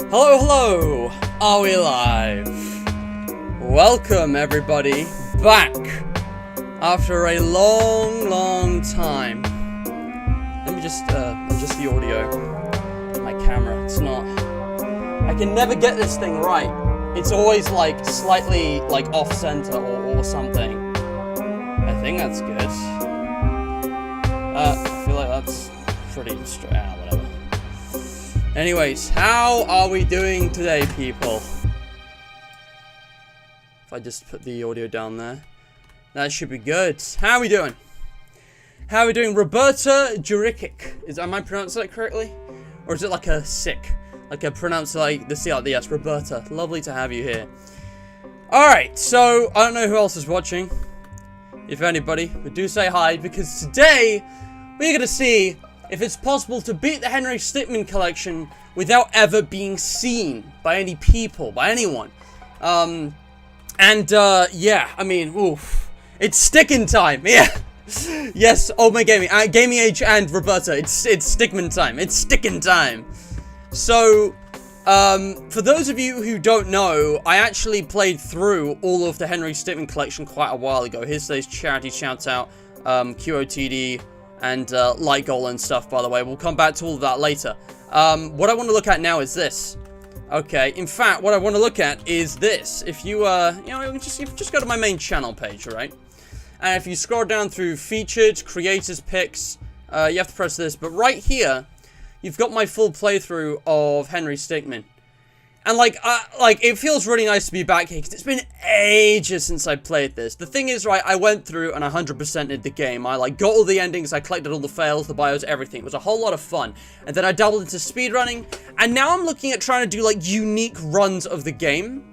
Hello, hello! Are we live? Welcome, everybody, back after a long time. Let me just adjust the audio. My camera, it's not... I can never get this thing right. It's always like slightly like off-center or something. I think that's good. I feel like that's pretty straight. Whatever. Anyways, how are we doing today, people? If I just put the audio down there, that should be good. How are we doing? How are we doing? Roberta Jurikic. Am I pronouncing that correctly? Or is it like a sick? Like a pronounce like the C like the S. Roberta. Lovely to have you here. Alright, so I don't know who else is watching. If anybody, but do say hi, because today we're gonna see if it's possible to beat the Henry Stickmin collection without ever being seen by any people, by anyone. Yeah, I mean, oof. It's sticking time, yeah. Yes, oh my Gaming Age and Roberta, it's Stickmin time, it's sticking time. So, for those of you who don't know, I actually played through all of the Henry Stickmin collection quite a while ago. Here's today's charity shout-out, QOTD, and light goal and stuff, by the way. We'll come back to all of that later. What I want to look at now is this. Okay, in fact, what I want to look at is this. If you, just go to my main channel page, right? And if you scroll down through featured, creators, picks, you have to press this. But right here, you've got my full playthrough of Henry Stickmin. And, it feels really nice to be back here, because it's been ages since I played this. The thing is, right, I went through and 100%ed the game. I, got all the endings, I collected all the fails, the bios, everything. It was a whole lot of fun. And then I dabbled into speedrunning, and now I'm looking at trying to do, unique runs of the game.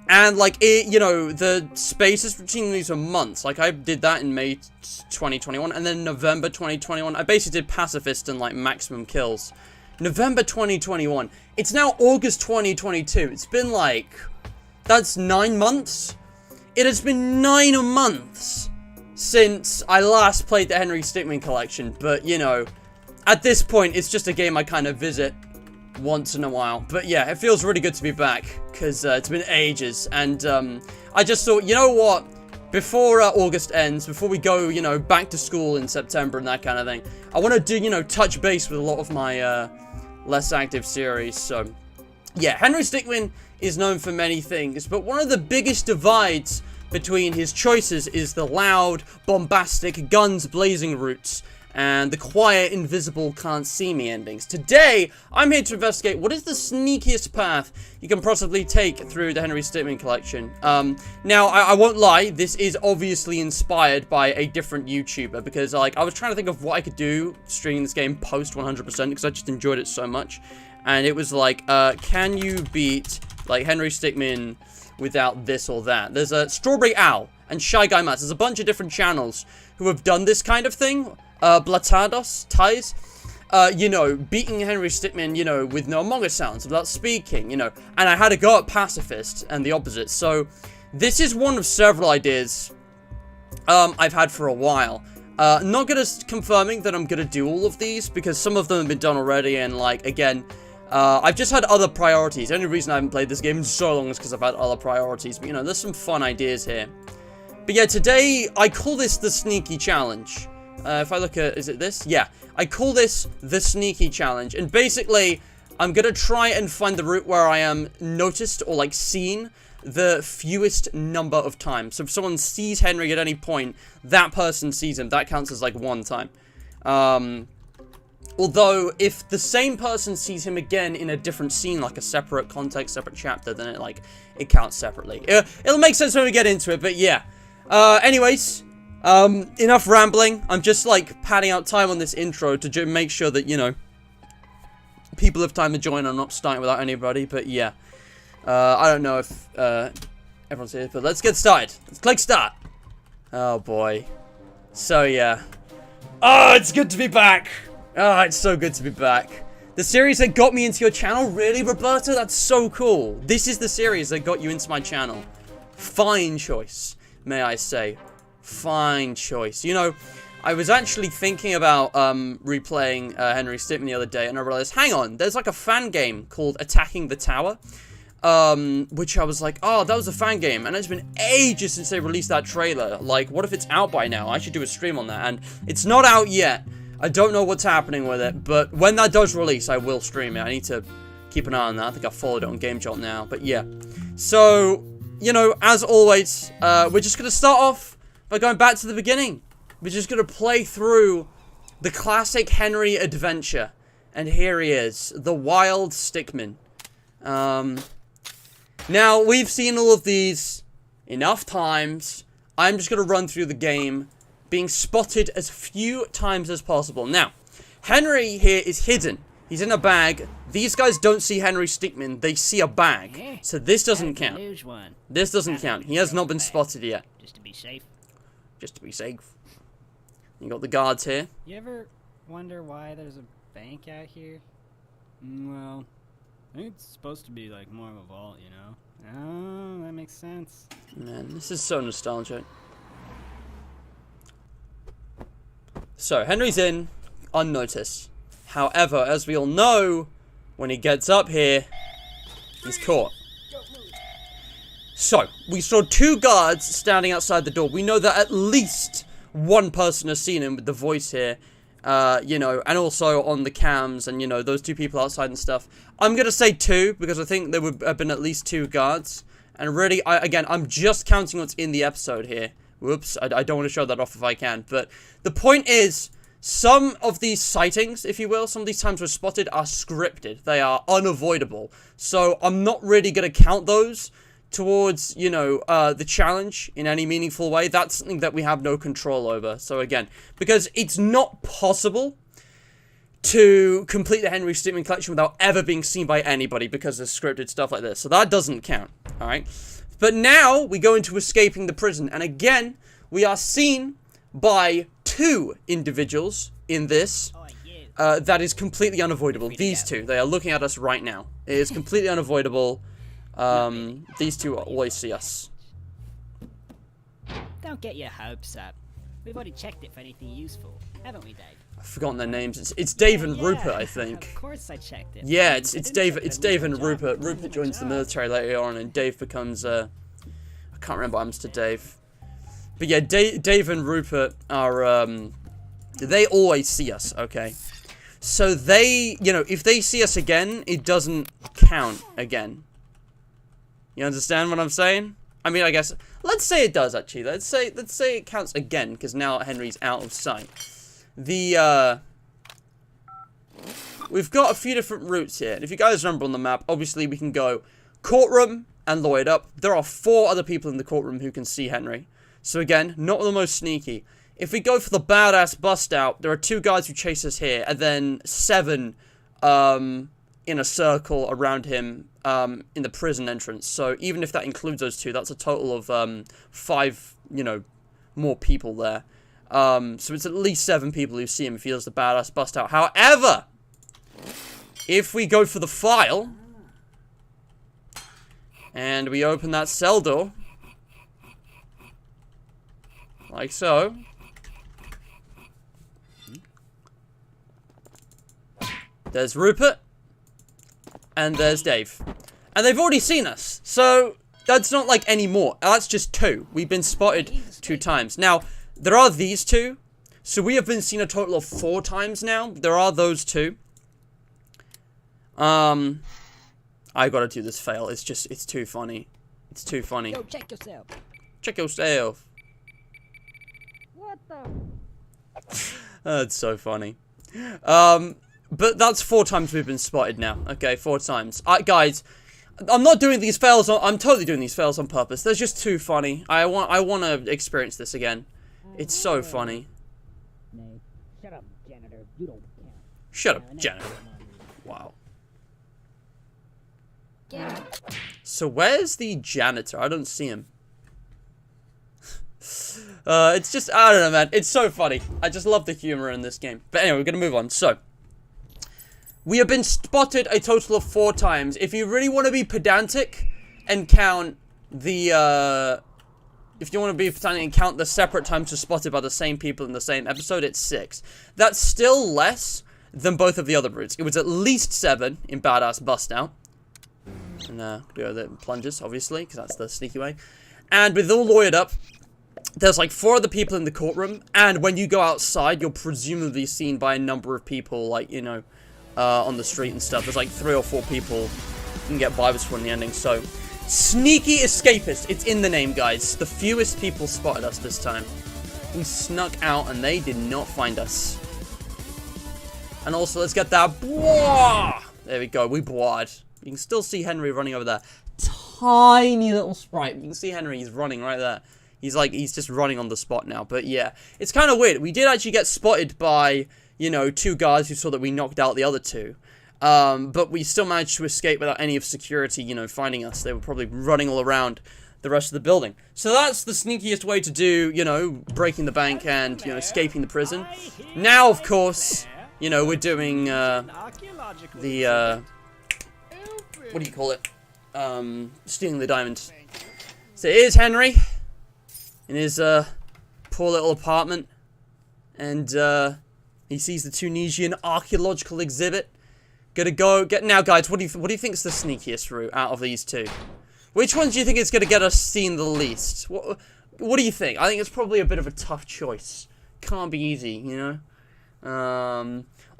And, the spaces between these are months. I did that in May 2021, and then November 2021. I basically did pacifist and, maximum kills. November 2021. It's now August 2022. It's been that's 9 months? It has been 9 months since I last played the Henry Stickmin collection. But, at this point, it's just a game I kind of visit once in a while. But yeah, it feels really good to be back, because it's been ages. And I just thought, you know what? Before August ends, before we go, back to school in September and that kind of thing, I want to do, touch base with a lot of my less active series. So, yeah, Henry Stickmin is known for many things, but one of the biggest divides between his choices is the loud, bombastic, guns blazing routes, and the quiet, invisible, can't see me endings. Today, I'm here to investigate what is the sneakiest path you can possibly take through the Henry Stickmin collection. Now, I won't lie, this is obviously inspired by a different YouTuber, because, I was trying to think of what I could do streaming this game post 100%, because I just enjoyed it so much. And it was can you beat, Henry Stickmin without this or that? There's a Strawberry Owl and Shy Guy Mats. There's a bunch of different channels who have done this kind of thing. Blatados, Ties, beating Henry Stickmin, with no Among Us sounds, without speaking, and I had to go at Pacifist and the opposite. So, this is one of several ideas, I've had for a while. Not confirming that I'm gonna do all of these, because some of them have been done already, and, again, I've just had other priorities. The only reason I haven't played this game in so long is because I've had other priorities, but, there's some fun ideas here. But yeah, today, I call this the Sneaky Challenge. If I look at, is it this? Yeah, I call this the Sneaky Challenge, and basically, I'm gonna try and find the route where I am noticed or, seen the fewest number of times. So if someone sees Henry at any point, that person sees him. That counts as, one time. Although, if the same person sees him again in a different scene, a separate context, separate chapter, then it counts separately. It'll make sense when we get into it, but yeah. Anyways, enough rambling. I'm just, padding out time on this intro to make sure that, people have time to join. I'm not starting without anybody, but yeah. I don't know if, everyone's here, but let's get started. Let's click start. Oh, boy. So, yeah. Oh, it's good to be back. Oh, it's so good to be back. The series that got me into your channel? Really, Roberta? That's so cool. This is the series that got you into my channel. Fine choice, may I say. Fine choice. I was actually thinking about replaying Henry Stickmin the other day, and I realized, hang on, there's a fan game called Attacking the Tower, which I was like, oh, that was a fan game, and it's been ages since they released that trailer. What if it's out by now? I should do a stream on that, and it's not out yet. I don't know what's happening with it, but when that does release, I will stream it. I need to keep an eye on that. I think I followed it on GameJolt now, but yeah. So, as always, we're just going to start off by going back to the beginning. We're just going to play through the classic Henry adventure. And here he is, the Wild Stickmin. Now, we've seen all of these enough times. I'm just going to run through the game, being spotted as few times as possible. Now, Henry here is hidden. He's in a bag. These guys don't see Henry Stickmin. They see a bag. So this doesn't count. This doesn't count. He has not been spotted yet. Just to be safe. Just to be safe. You got the guards here. You ever wonder why there's a bank out here? Well, I think it's supposed to be like more of a vault, you know? Oh, that makes sense. Man, this is so nostalgic. So, Henry's in, unnoticed. However, as we all know, when he gets up here, he's caught. So, we saw 2 guards standing outside the door. We know that at least one person has seen him with the voice here. You know, and also on the cams and, you know, those 2 people outside and stuff. I'm gonna say 2, because I think there would have been at least 2 guards. And really, again, I'm just counting what's in the episode here. Whoops, I don't want to show that off if I can. But the point is, some of these sightings, if you will, some of these times we're spotted are scripted. They are unavoidable. So I'm not really gonna count those towards, you know, the challenge in any meaningful way. That's something that we have no control over. So again, because it's not possible to complete the Henry Stickmin collection without ever being seen by anybody because of scripted stuff like this. So that doesn't count, alright? But now we go into escaping the prison. And again, we are seen by 2 individuals in this. That is completely unavoidable. These 2, they are looking at us right now. It is completely unavoidable. These 2 always see us. Don't get your hopes up. We've already checked it for anything useful, haven't we, Dave? I've forgotten their names. It's Dave and Rupert, I think. Of course I checked it. Yeah, it's Dave and Rupert. Rupert joins the military later on, and Dave becomes I can't remember what happens to Dave. But yeah, Dave and Rupert are they always see us, okay? So they, you know, if they see us again, it doesn't count again. You understand what I'm saying? I mean, I guess let's say it does actually. Let's say it counts again because now Henry's out of sight. We've got a few different routes here. And if you guys remember on the map, obviously we can go courtroom and lawyered up. There are 4 other people in the courtroom who can see Henry. So again, not the most sneaky. If we go for the badass bust out, there are 2 guys who chase us here, and then 7 in a circle around him in the prison entrance. So even if that includes those 2, that's a total of 5, you know, more people there. So it's at least 7 people who see him if he does the badass bust out. However, if we go for the file and we open that cell door like so, there's Rupert and there's Dave, and they've already seen us, so that's not like any more. That's just 2. We've been spotted 2 times. Now there are these 2, so we have been seen a total of 4 times now. There are those 2. I gotta do this fail. It's too funny. It's too funny. Yo, check yourself. Check yourself. What the? That's so funny. But that's 4 times we've been spotted now. Okay, 4 times. Guys, I'm not doing these fails. I'm totally doing these fails on purpose. They're just too funny. I want to experience this again. It's so funny. No, shut up, janitor. You don't count. Shut up, janitor. Wow. So where's the janitor? I don't see him. It's just, I don't know, man. It's so funny. I just love the humor in this game. But anyway, we're gonna move on. So, we have been spotted a total of 4 times. If you really want to be pedantic and count the, if you want to be pedantic and count the separate times we're spotted by the same people in the same episode, it's 6. That's still less than both of the other routes. It was at least 7 in Badass Bust Out. And, do the plunges, obviously, because that's the sneaky way. And with all lawyered up, there's like 4 other people in the courtroom, and when you go outside, you're presumably seen by a number of people, like, you know, on the street and stuff. There's like 3 or 4 people you can get vibes for in the ending. So, sneaky escapist. It's in the name, guys. The fewest people spotted us this time. We snuck out, and they did not find us. And also, let's get that bwah! There we go. We bwah'd. You can still see Henry running over there. Tiny little sprite. You can see Henry. He's running right there. He's just running on the spot now. But yeah, it's kind of weird. We did actually get spotted by, you know, 2 guards who saw that we knocked out the other 2. But we still managed to escape without any of security, you know, finding us. They were probably running all around the rest of the building. So that's the sneakiest way to do, you know, breaking the bank and, you know, escaping the prison. Now, of course, You know, we're doing, An archaeological the, what do you call it? Stealing the diamonds. So here's Henry in his, poor little apartment. And, he sees the Tunisian archaeological exhibit. Gonna go get now, guys. What do you think is the sneakiest route out of these two? Which ones do you think is gonna get us seen the least? What do you think? I think it's probably a bit of a tough choice. Can't be easy, you know.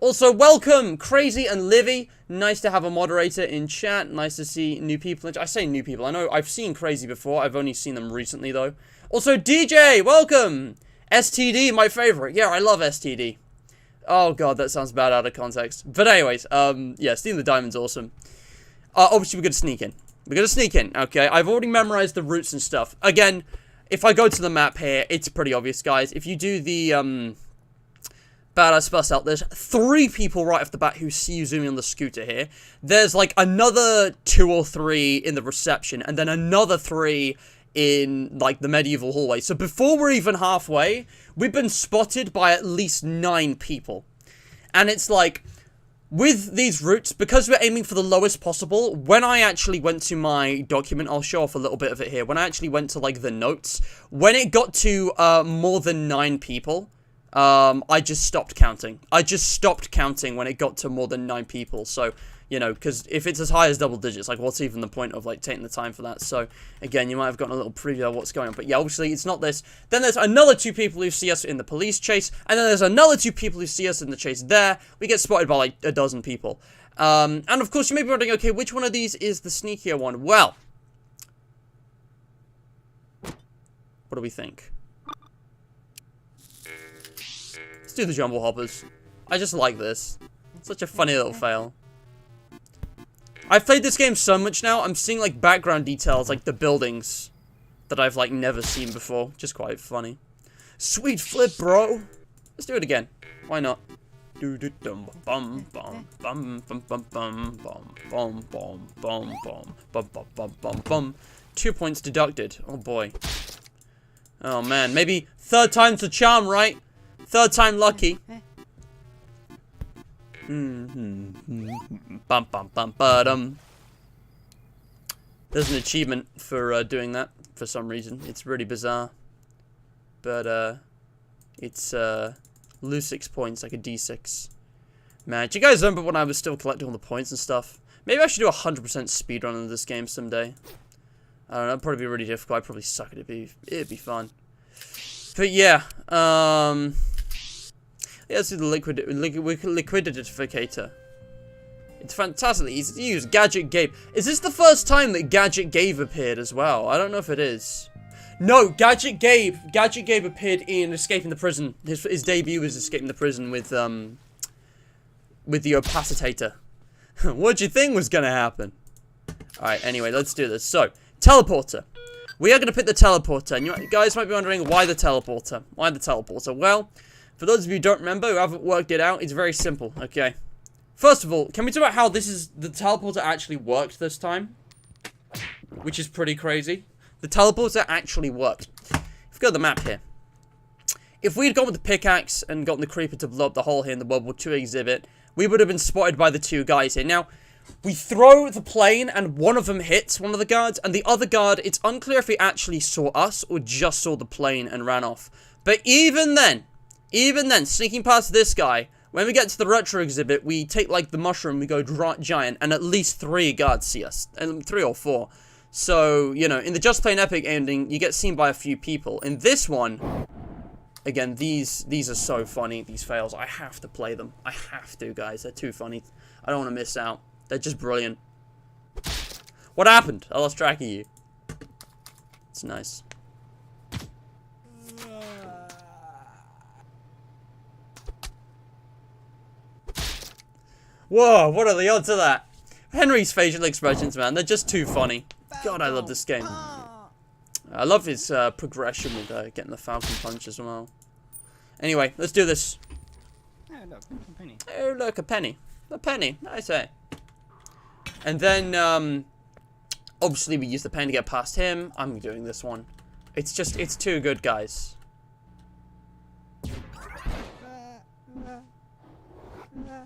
Also, welcome Crazy and Livy. Nice to have a moderator in chat. Nice to see new people. I say new people. I know I've seen Crazy before. I've only seen them recently though. Also, DJ, welcome. STD, my favorite. Yeah, I love STD. Oh god, that sounds bad out of context. But anyways, yeah, stealing the diamond's awesome. Obviously, we're gonna sneak in. We're gonna sneak in, okay? I've already memorized the routes and stuff. Again, if I go to the map here, it's pretty obvious, guys. If you do the, badass bust out, there's 3 people right off the bat who see you zooming on the scooter here. There's, like, another 2 or 3 in the reception, and then another 3 in, like, the medieval hallway. So before we're even halfway, we've been spotted by at least 9 people. And it's like, with these routes, because we're aiming for the lowest possible, when I actually went to my document, I'll show off a little bit of it here. When I actually went to, like, the notes, when it got to, more than 9 people, I just stopped counting. I just stopped counting when it got to more than 9 people. So, you know, because if it's as high as double digits, like, what's even the point of, like, taking the time for that? So, again, you might have gotten a little preview of what's going on. But, yeah, obviously, it's not this. Then there's another 2 people who see us in the police chase. And then there's another 2 people who see us in the chase there. We get spotted by, like, a dozen people. And, of course, you may be wondering, okay, which one of these is the sneakier one? Well, what do we think? Let's do the jumble hoppers. I just like this. Such a funny little fail. I've played this game so much now, I'm seeing, like, background details, like, the buildings that I've, like, never seen before. Just quite funny. Sweet flip, bro! Let's do it again. Why not? 2 points deducted. Oh, boy. Oh, man. Maybe 3rd time's the charm, right? 3rd time lucky. There's an achievement for doing that for some reason. It's really bizarre, but it's lose 6 points, like a D6. Man, do you guys remember when I was still collecting all the points and stuff? Maybe I should do 100% speedrun of this game someday. I don't know, it'd probably be really difficult. I'd probably suck at it. It'd be fun. But yeah, let's do the liquidificator. It's fantastically easy to use. Gadget Gabe. Is this the first time that Gadget Gabe appeared as well? I don't know if it is. No, Gadget Gabe appeared in Escaping the Prison. His debut was Escaping the Prison with the opacitator. What'd you think was gonna happen? Alright, anyway, let's do this. So, teleporter. We are gonna pick the teleporter. And you guys might be wondering, why the teleporter? Why the teleporter? Well, for those of you who don't remember, who haven't worked it out, it's very simple, okay? First of all, can we talk about how the teleporter actually worked this time? Which is pretty crazy. The teleporter actually worked. If we go to the map here. If we'd gone with the pickaxe and gotten the creeper to blow up the hole here in the World War II exhibit, we would have been spotted by the 2 guys here. Now, we throw the plane and one of them hits one of the guards, and the other guard, it's unclear if he actually saw us or just saw the plane and ran off. But even then, sneaking past this guy, when we get to the retro exhibit, we take, like, the mushroom, we go giant, and at least 3 guards see us. And 3 or 4. So, you know, in the Just Plain Epic ending, you get seen by a few people. In this one, again, these are so funny, these fails. I have to play them. I have to, guys. They're too funny. I don't want to miss out. They're just brilliant. What happened? I lost track of you. It's nice. Whoa, what are the odds of that? Henry's facial expressions, man, they're just too funny. God, I love this game. I love his progression with getting the Falcon Punch as well. Anyway, let's do this. Oh, look, a penny. Oh, look, a penny. A penny, I say. And then, obviously we use the pen to get past him. I'm doing this one. It's too good, guys.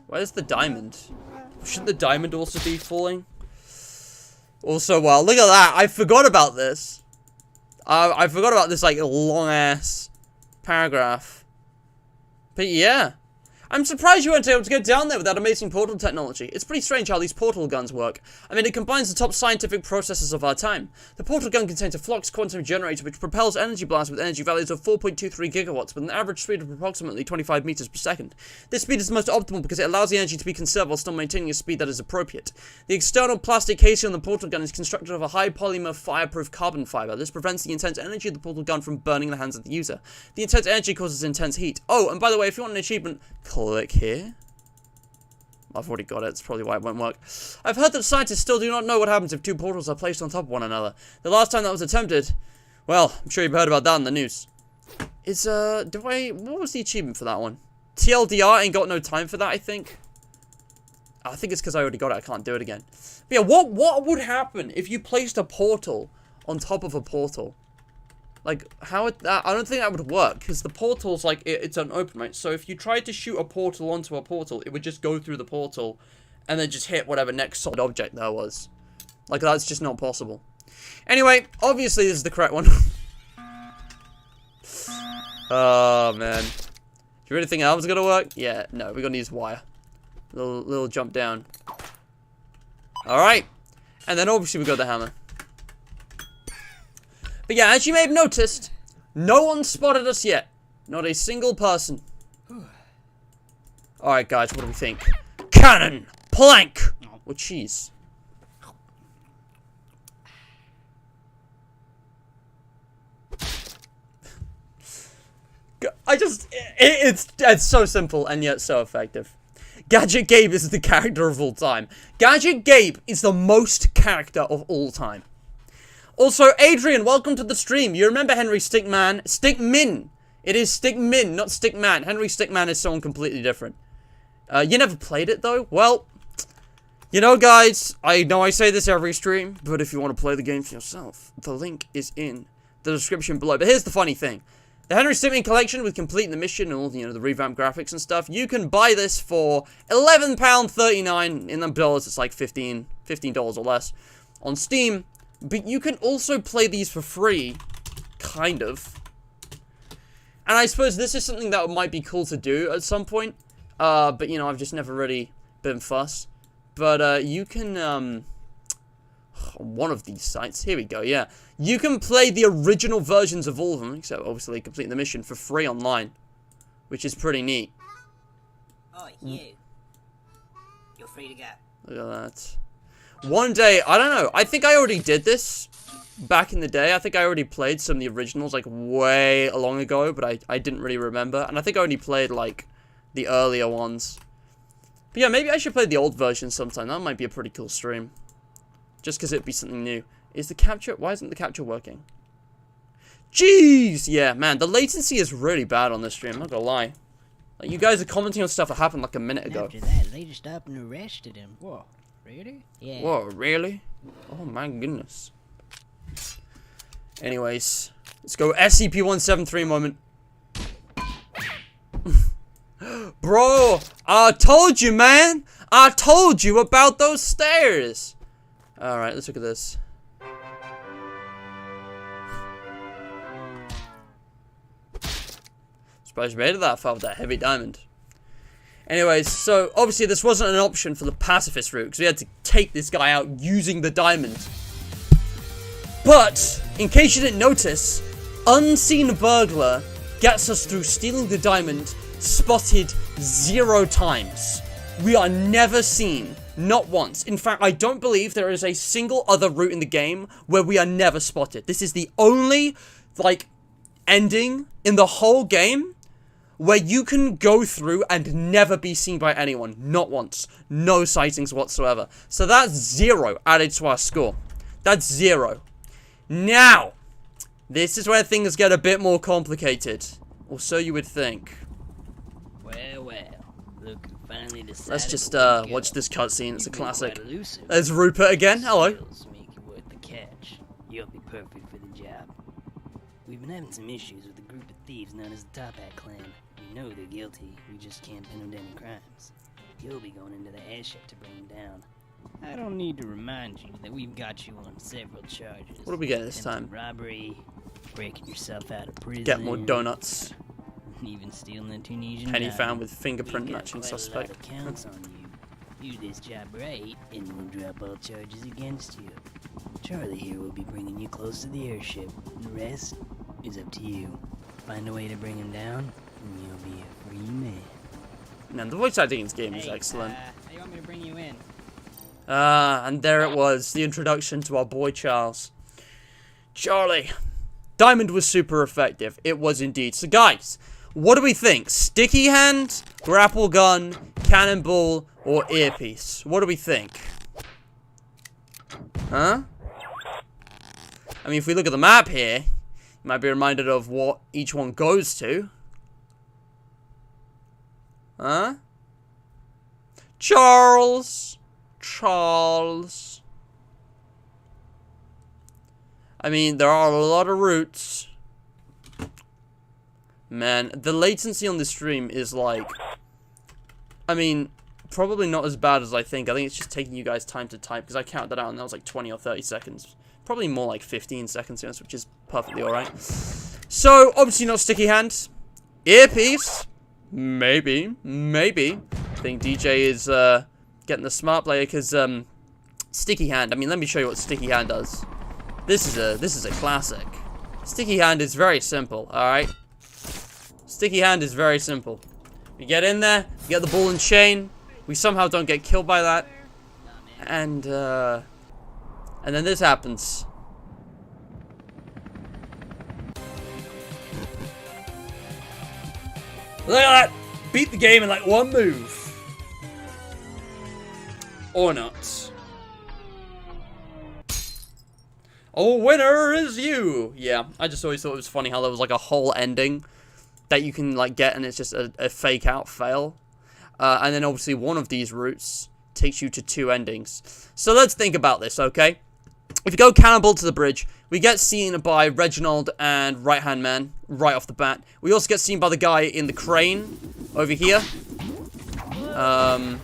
Where's the diamond? Shouldn't the diamond also be falling? Also, well, look at that. I forgot about this. I forgot about this, like, long-ass paragraph. But yeah. I'm surprised you weren't able to get down there with that amazing portal technology. It's pretty strange how these portal guns work. I mean, it combines the top scientific processes of our time. The portal gun contains a flux quantum generator which propels energy blasts with energy values of 4.23 gigawatts with an average speed of approximately 25 meters per second. This speed is the most optimal because it allows the energy to be conserved while still maintaining a speed that is appropriate. The external plastic casing on the portal gun is constructed of a high polymer fireproof carbon fiber. This prevents the intense energy of the portal gun from burning the hands of the user. The intense energy causes intense heat. Oh, and by the way, if you want an achievement, click here. I've already got it. It's probably why it won't work. I've heard that scientists still do not know what happens if two portals are placed on top of one another. The last time that was attempted, well, I'm sure you've heard about that in the news. What was the achievement for that one? TLDR ain't got no time for that, I think. I think it's because I already got it. I can't do it again. But yeah, what would happen if you placed a portal on top of a portal? Like, I don't think that would work, because the portal's, like, it's an open, right? So if you tried to shoot a portal onto a portal, it would just go through the portal, and then just hit whatever next solid object there was. Like, that's just not possible. Anyway, obviously this is the correct one. Oh, man. Do you really think that was gonna work? Yeah, no, we're gonna use wire. Little jump down. Alright. And then obviously we got the hammer. But yeah, as you may have noticed, no one spotted us yet. Not a single person. Alright guys, what do we think? Cannon! Plank! Or cheese? It's so simple and yet so effective. Gadget Gabe is the character of all time. Gadget Gabe is the most character of all time. Also, Adrian, welcome to the stream. You remember Henry Stickmin? Stickmin. It is Stickmin, not Stickman. Henry Stickman is someone completely different. You never played it, though? Well, you know, guys, I know I say this every stream, but if you want to play the game for yourself, the link is in the description below. But here's the funny thing. The Henry Stickmin collection with completing the mission and all the, the revamped graphics and stuff, you can buy this for £11.39. In the dollars, it's like $15 or less on Steam. But you can also play these for free, kind of. And I suppose this is something that might be cool to do at some point. But, you know, I've just never really been fussed. But, you can, one of these sites, here we go, yeah. You can play the original versions of all of them, except obviously completing the mission for free online. Which is pretty neat. Oh, you. You're free to go. Look at that. One day, I don't know, I think I already did this back in the day. I think I already played some of the originals, like, way long ago, but I didn't really remember. And I think I only played, like, the earlier ones. But yeah, maybe I should play the old version sometime. That might be a pretty cool stream. Just because it'd be something new. Is the capture, why isn't the capture working? Jeez! Yeah, man, the latency is really bad on this stream, I'm not gonna lie. Like, you guys are commenting on stuff that happened like a minute ago. After that, they just up and arrested him. Whoa. Really? Yeah. Whoa, really? Oh my goodness. Anyways, let's go SCP-173 moment. Bro, I told you, man! I told you about those stairs! Alright, let's look at this. Surprised you made it that far with that heavy diamond. Anyways, so obviously this wasn't an option for the pacifist route, because we had to take this guy out using the diamond. But, in case you didn't notice, unseen burglar gets us through stealing the diamond, spotted 0 times. We are never seen, not once. In fact, I don't believe there is a single other route in the game where we are never spotted. This is the only, like, ending in the whole game where you can go through and never be seen by anyone. Not once. No sightings whatsoever. So that's 0 added to our score. That's 0. Now, this is where things get a bit more complicated. Or so you would think. Well, look who finally decided. Let's just watch this cutscene. It's a classic. There's Rupert again. Hello. Make it worth the catch. You'll be perfect for the job. We've been having some issues with a group of thieves known as the Top Hat Clan. We know they're guilty. We just can't pin them down in crimes. You'll be going into the airship to bring him down. I don't need to remind you that we've got you on several charges. What do we get this time? Robbery, breaking yourself out of prison. Get more donuts. Even stealing a Tunisian Penny dime. found with fingerprint We've got matching quite a lot suspect. of counts on you. Do this job right, and we'll drop all charges against you. Charlie here will be bringing you close to the airship. The rest is up to you. Find a way to bring him down, and you'll be a free man. Man, the voice acting in this game is Hey, excellent. How you want me to bring you in? And there it was, the introduction to our boy Charles. Charlie. Diamond was super effective. It was indeed. So guys, what do we think? Sticky hand, grapple gun, cannonball, or earpiece? What do we think? Huh? I mean, if we look at the map here, you might be reminded of what each one goes to. Huh? Charles. I mean, there are a lot of routes. Man, the latency on this stream is like... I mean, probably not as bad as I think. I think it's just taking you guys time to type, because I counted that out and that was like 20 or 30 seconds. Probably more like 15 seconds, which is perfectly alright. So, obviously not sticky hand. Earpiece? Maybe. I think DJ is getting the smart player, because sticky hand, I mean, let me show you what sticky hand does. This is a classic. Sticky hand is very simple, alright? Sticky hand is very simple. We get in there, we get the ball and chain, we somehow don't get killed by that, and then this happens. Look at that! Beat the game in like one move. Or not. Oh, winner is you! Yeah, I just always thought it was funny how there was like a whole ending that you can like get and it's just a fake out fail. And then obviously one of these routes takes you to 2 endings. So let's think about this, okay? If you go cannonball to the bridge, we get seen by Reginald and Right Hand Man right off the bat. We also get seen by the guy in the crane over here. I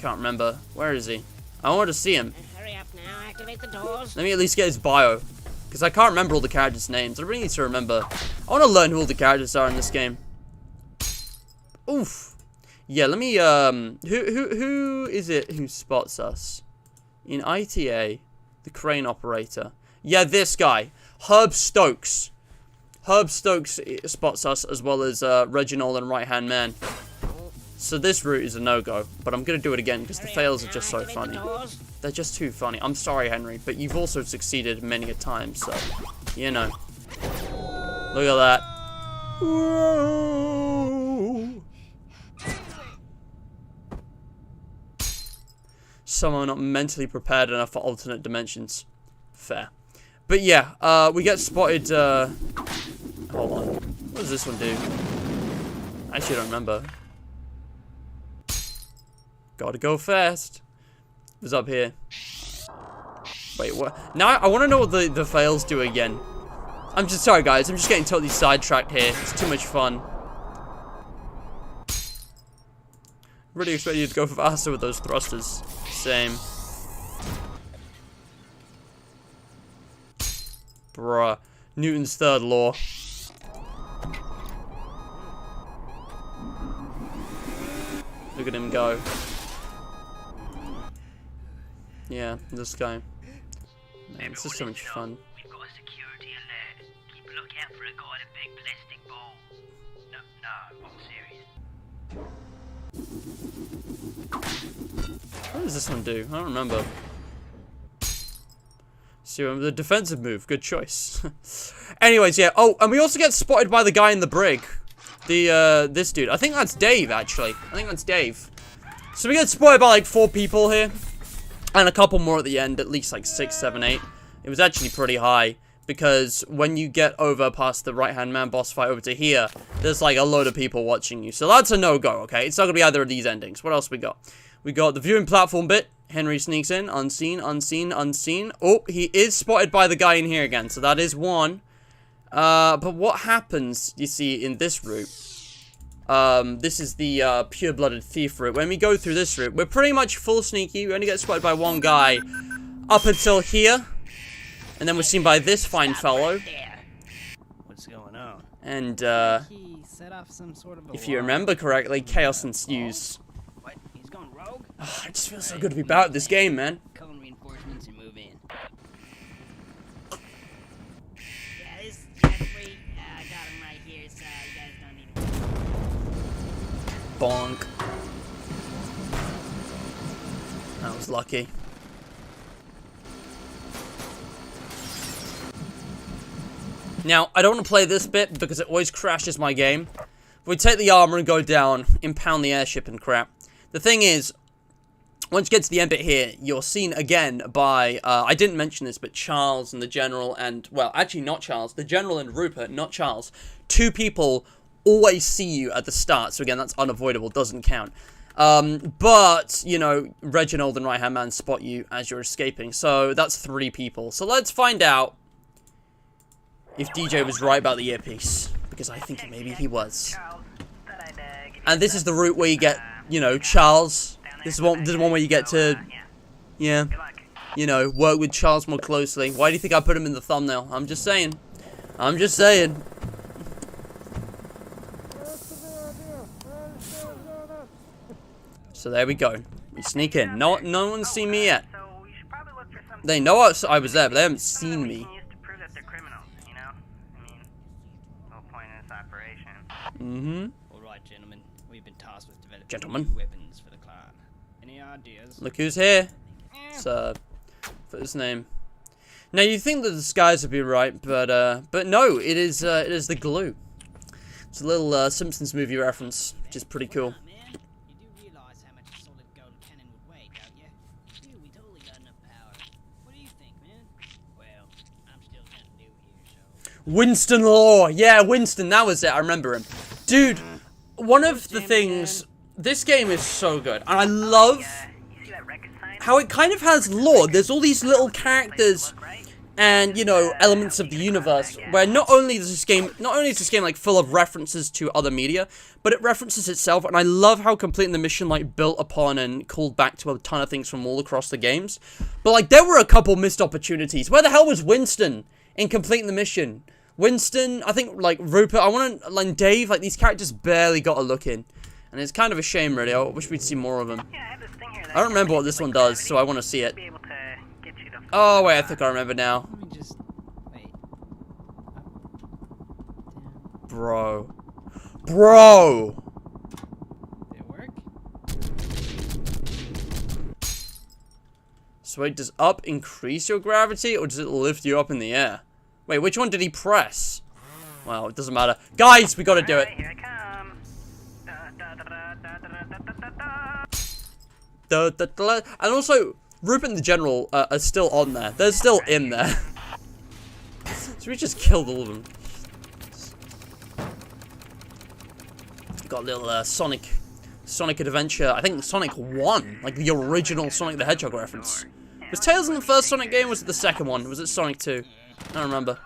can't remember. Where is he? I want to see him. Hurry up now, activate the doors. Let me at least get his bio, because I can't remember all the characters' names. I really need to remember. I want to learn who all the characters are in this game. Oof. Yeah, let me, who is it who spots us? In ITA, the crane operator. Yeah, this guy. Herb Stokes. Herb Stokes spots us, as well as Reginald and Right Hand Man. So this route is a no-go, but I'm going to do it again because the fails are just so funny. They're just too funny. I'm sorry, Henry, but you've also succeeded many a time, so, you know. Look at that. Whoa. Somehow not mentally prepared enough for alternate dimensions. Fair. But yeah, we get spotted, hold on. What does this one do? I actually don't remember. Gotta go fast. It was up here. Wait, what? Now I want to know what the fails do again. I'm just sorry, guys. I'm just getting totally sidetracked here. It's too much fun. Really expect you to go faster with those thrusters. Same. Bruh. Newton's third law. Look at him go. Yeah, this guy. Man, this is so much fun. We've got a security alert. Keep a lookout for a guy in a big plastic ball. No, I'm serious. What does this one do? I don't remember. So, the defensive move. Good choice. Anyways, yeah. Oh, and we also get spotted by the guy in the brig. This dude. I think that's Dave, actually. I think that's Dave. So we get spotted by like 4 people here. And a couple more at the end, at least like 6, 7, 8. It was actually pretty high, because when you get over past the right-hand man boss fight over to here, there's like a load of people watching you. So that's a no-go, okay? It's not going to be either of these endings. What else we got? We got the viewing platform bit. Henry sneaks in. Unseen, unseen, unseen. Oh, he is spotted by the guy in here again, so that is one. But what happens, you see, in this route? This is the pure-blooded thief route. When we go through this route, we're pretty much full sneaky. We only get spotted by one guy up until here. And then we're seen by this fine fellow. What's going on? And, He set off some sort of if you remember correctly, chaos ensues. What? He's going rogue? Oh, I just feel so good to be back at this game, man. Call in reinforcements and move in. Yeah, this Jeffrey, I got him right here, so you guys don't need to... Bonk. That was lucky. Now, I don't want to play this bit because it always crashes my game. We take the armor and go down, impound the airship and crap. The thing is, once you get to the end bit here, you're seen again by, I didn't mention this, but Charles and the General and, well, actually not Charles, the General and Rupert, not Charles. Two people always see you at the start, so again, that's unavoidable, doesn't count. But, you know, Reginald and Right Hand Man spot you as you're escaping, so that's 3 people. So let's find out if DJ was right about the earpiece, because I think maybe he was. And this is the route where you get, you know, Charles. This is one where you get to, yeah, you know, work with Charles more closely. Why do you think I put him in the thumbnail? I'm just saying. I'm just saying. So there we go. We sneak in. No one's seen me yet. They know I was there, but they haven't seen me. Mm-hmm. Alright, gentlemen. We've been tasked with developing Gentlemen. new weapons for the clan. Any ideas? Look who's here. It's, what's his name? Now, you'd think that the skies would be right, but no, it is the glue. It's a little, Simpsons movie reference, which is pretty cool. Man, you do realize how much a solid gold cannon would weigh, don't you? Dude, we totally got enough power. What do you think, man? Well, I'm still kind of new here, so... Winston Law! Yeah, Winston, that was it, I remember him. Dude, one of the things... This game is so good, and I love how it kind of has lore. There's all these little characters and, you know, elements of the universe, where not only is this game like full of references to other media, but it references itself, and I love how completing the mission like built upon and called back to a ton of things from all across the games. But like, there were a couple missed opportunities. Where the hell was Winston in completing the mission? Winston, I think, like, Rupert, like, Dave, like, these characters barely got a look in. And it's kind of a shame, really. I wish we'd see more of them. I don't remember what this one does, so I want to see it. Oh, wait, I think I remember now. Let me just... wait. Bro. Bro! Did it work? So wait, does up increase your gravity, or does it lift you up in the air? Wait, which one did he press? Well, it doesn't matter. Guys, we gotta do it. Here I come. And also, Rupert and the General are still on there. They're still in there. So we just killed all of them. Got a little Sonic Adventure. I think Sonic 1, like the original Sonic the Hedgehog reference. Was Tails in the first Sonic game, or was it the second one? Was it Sonic 2? I don't remember.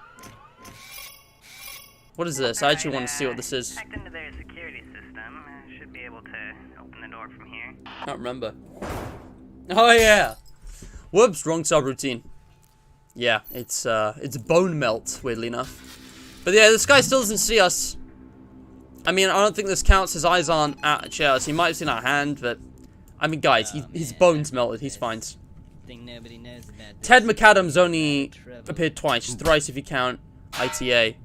What is this? I actually want to see what this is. Hacked into their security system. Should be able to open the door from here. I don't remember. Oh yeah. Whoops, wrong subroutine. Yeah, it's bone melt, weirdly enough. But yeah, this guy still doesn't see us. I mean, I don't think this counts. His eyes aren't at Chairs. He might have seen our hand, but I mean, guys, his bones melted. He's fine. Think nobody knows about this. Ted McAdams only appeared twice, thrice if you count ITA.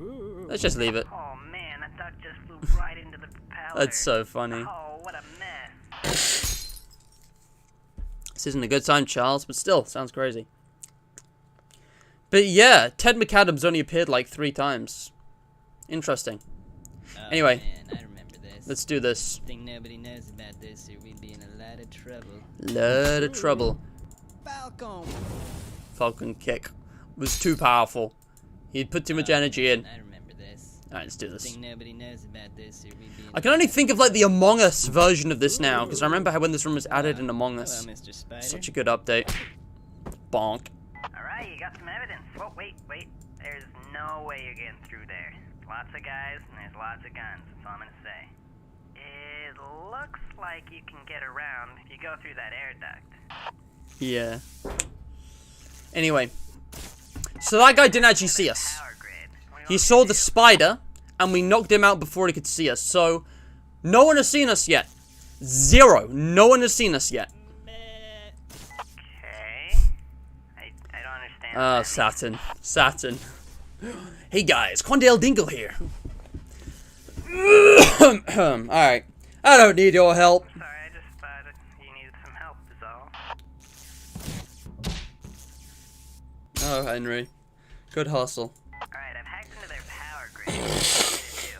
Let's just leave it. Oh man, that duck just flew right into the propeller. That's so funny. Oh, what a mess. This isn't a good time, Charles, but still, sounds crazy. But yeah, Ted McAdams only appeared like 3 times. Interesting. Oh, Anyway, man, I remember this. let's do this. Think nobody knows about this, or we'd be in a lot of trouble. Lot of trouble. Falcon! Falcon kick was too powerful. He'd put too much energy in. I remember this. Alright, let's do this. Think nobody knows about this, or we'd be in I can only think of like the Among Us version of this now, because I remember how when this room was added in Among Us. Hello, Mr. Spider. Such a good update. Bonk. Alright, you got some evidence. Oh, wait. There's no way you're getting through there. Lots of guys, and there's lots of guns. That's all I'm gonna say. It looks like you can get around if you go through that air duct. Yeah. Anyway. So that guy didn't actually see us. Power grid. What do you He want saw me to the do? spider, and we knocked him out before he could see us. So, no one has seen us yet. Zero. No one has seen us yet. Okay. I don't understand. Ah, Saturn. Saturn. Hey guys, Quandale Dingle here. Alright. I don't need your help. Sorry, I just thought you needed some help is all. Oh, Henry. Good hustle. Alright, I've hacked into their power grid. What do you want me to do?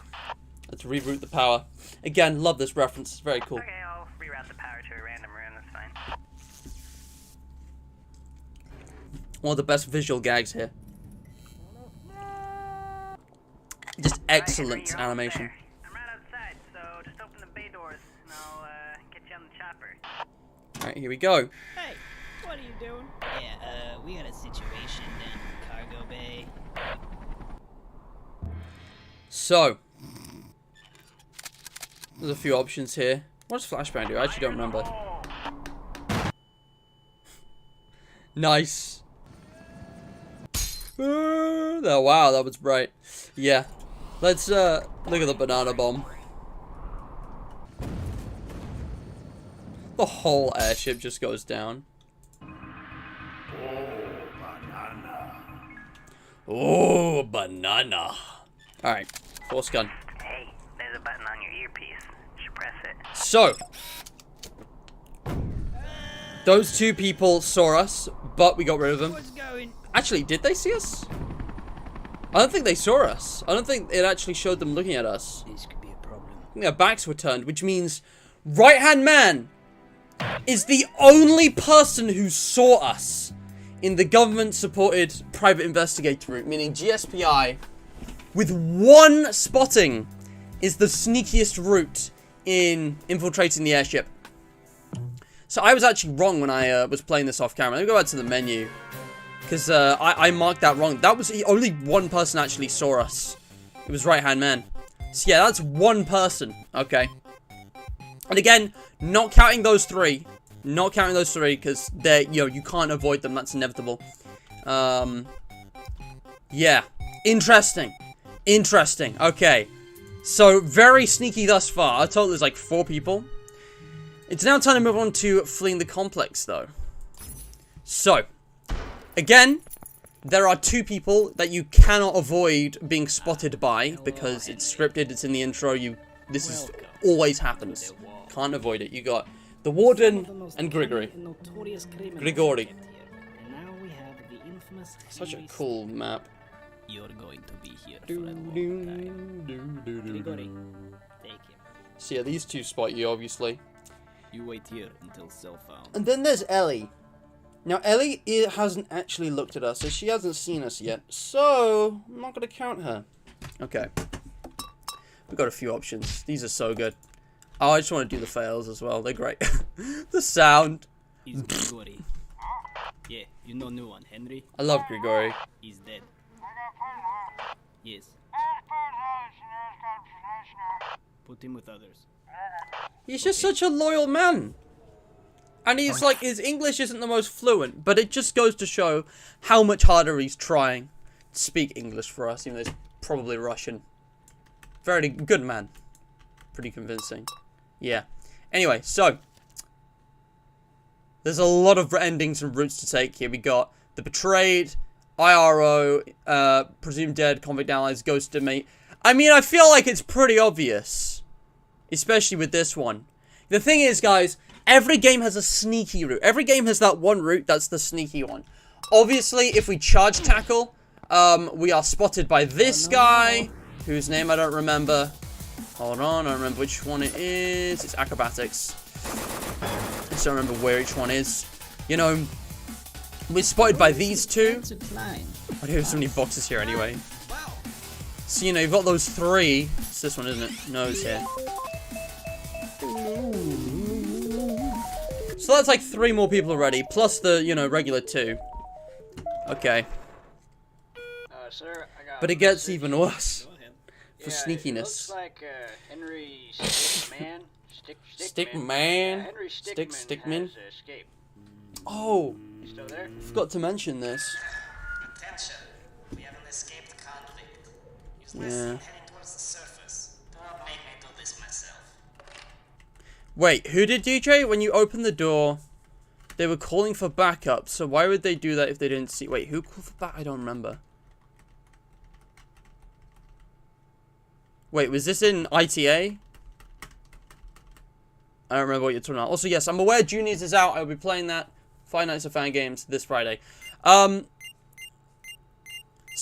Let's reroute the power. Again, love this reference. It's very cool. Okay, I'll reroute the power to a random room, that's fine. One of the best visual gags here. Just excellent Henry, you're almost animation. there. I'm right outside, so just open the bay doors and I'll get you on the chopper. Alright, here we go. Hey, what are you doing? Yeah, we got a situation down in Cargo Bay. So, there's a few options here. What does flashbang do? I actually don't remember. Nice. Oh, wow, that was bright. Yeah. Let's look at the banana bomb. The whole airship just goes down. Oh, banana. Alright, force gun. Hey, there's a button on your earpiece. You should press it. So, those two people saw us, but we got rid of them. What's going? Actually, did they see us? I don't think they saw us. I don't think it actually showed them looking at us. This could be a problem. I think their backs were turned, which means right-hand man is the only person who saw us in the government-supported private investigator route, meaning GSPI, with one spotting, is the sneakiest route in infiltrating the airship. So I was actually wrong when I was playing this off camera. Let me go back to the menu. Because I marked that wrong. That was only one person actually saw us. It was right-hand man. So yeah, that's one person. Okay. And again, not counting those three. Not counting those three, because they're, you can't avoid them. That's inevitable. Yeah. Interesting. Interesting. Okay. So, very sneaky thus far. I told there's like 4 people. It's now time to move on to fleeing the complex, though. So, again, there are 2 people that you cannot avoid being spotted by, because it's scripted, it's in the intro, this is always happens. Can't avoid it. You got the Warden and Grigory. Grigori. Such a cool map. You're going to be here for a long time. Grigori, take him. So yeah, these 2 spot you, obviously. You wait here until cell found. And then there's Ellie. Now, Ellie hasn't actually looked at us, so she hasn't seen us yet. So, I'm not going to count her. Okay. We've got a few options. These are so good. Oh, I just want to do the fails as well. They're great. The sound. He's Grigori. Yeah, you know new one, Henry. I love Grigori. He's dead. Yes. Put him with others. He's just such a loyal man. And he's like, his English isn't the most fluent, but it just goes to show how much harder he's trying to speak English for us, even though he's probably Russian. Very good man. Pretty convincing. Yeah. Anyway, so there's a lot of endings and routes to take here. We got the betrayed, IRO, presumed dead, convict allies, ghosted mate. I mean, I feel like it's pretty obvious, especially with this one. The thing is, guys, every game has a sneaky route. Every game has that one route that's the sneaky one. Obviously, if we charge tackle, we are spotted by this guy, whose name I don't remember. Hold on, I don't remember which one it is. It's acrobatics. I just don't remember where each one is. You know, we're spotted by these 2. I do have so many boxes here anyway. So, you know, you've got those 3. It's this one, isn't it? No, it's here. So that's like 3 more people already, plus the, regular 2. Okay. Sir, I got But it gets even worse. For Yeah, sneakiness. It looks like Henry Stickmin Stickman. Henry Stickmin. has escaped. Oh, You still there? forgot to mention this. Attention, we have an escaped convict. Use my Yeah. scene heading towards the surface. Do not make me do this myself. Wait, who did DJ? When you opened the door, they were calling for backup. So why would they do that if they didn't see? Wait, who called for back? I don't remember. Wait, was this in ITA? I don't remember what you're talking about. Also, yes, I'm aware Juniors is out. I'll be playing that Five Nights at Fan Games this Friday. So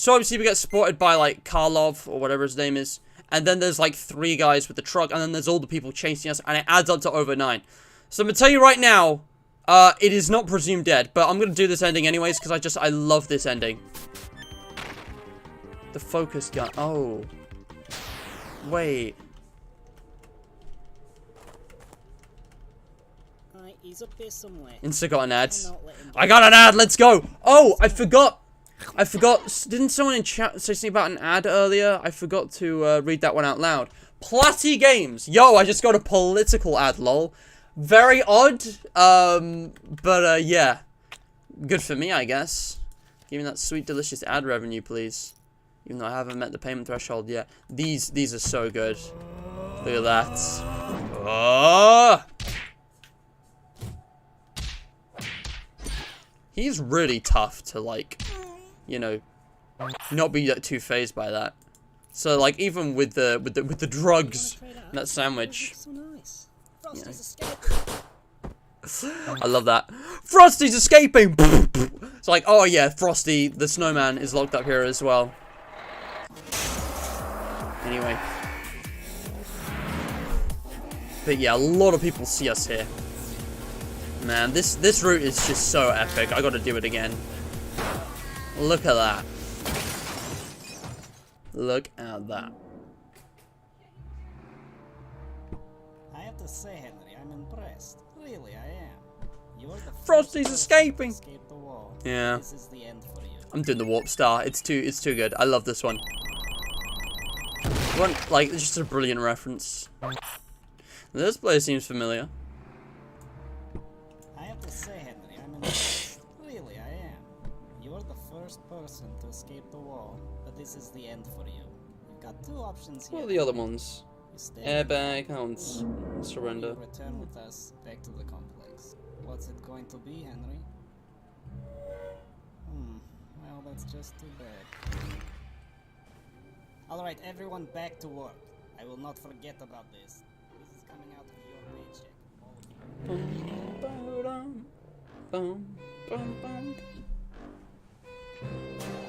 obviously we get spotted by, like, Karlov, or whatever his name is. And then there's, like, 3 guys with the truck. And then there's all the people chasing us. And it adds up to over 9. So I'm going to tell you right now, it is not presumed dead. But I'm going to do this ending anyways, because I love this ending. The focus gun. Oh. Wait. He's up there somewhere. Insta got an ad. I got an ad. Let's go. Oh, I forgot. Didn't someone in chat say something about an ad earlier? I forgot to read that one out loud. Platty Games. Yo, I just got a political ad, lol. Very odd. But yeah. Good for me, I guess. Give me that sweet, delicious ad revenue, please. Even though I haven't met the payment threshold yet. These are so good. Look at that. Oh! He's really tough to, like, you know, not be too phased by that. So, like, even with the drugs and that sandwich. So nice. Frosty's I love that. Frosty's escaping! It's like, oh yeah, Frosty, the snowman, is locked up here as well. Anyway. But yeah, a lot of people see us here. Man, this route is just so epic. I gotta do it again. Look at that. Look at that. I have to say, Henry, I'm impressed. Really, I am. You're the Frosty's escaping. escape the wall. Yeah. This is the end for you. I'm doing the warp star. It's too good. I love this one. Like, it's just a brilliant reference. This place seems familiar. I have to say, Henry, I'm impressed. Really, I am. You're the first person to escape the wall, but this is the end for you. You've got 2 options here. What are the other ones? You stay Airbag, and surrender. You return with us back to the complex. What's it going to be, Henry? Well, that's just too bad. Alright, everyone back to work. I will not forget about this. This is coming out of your paycheck. All of you.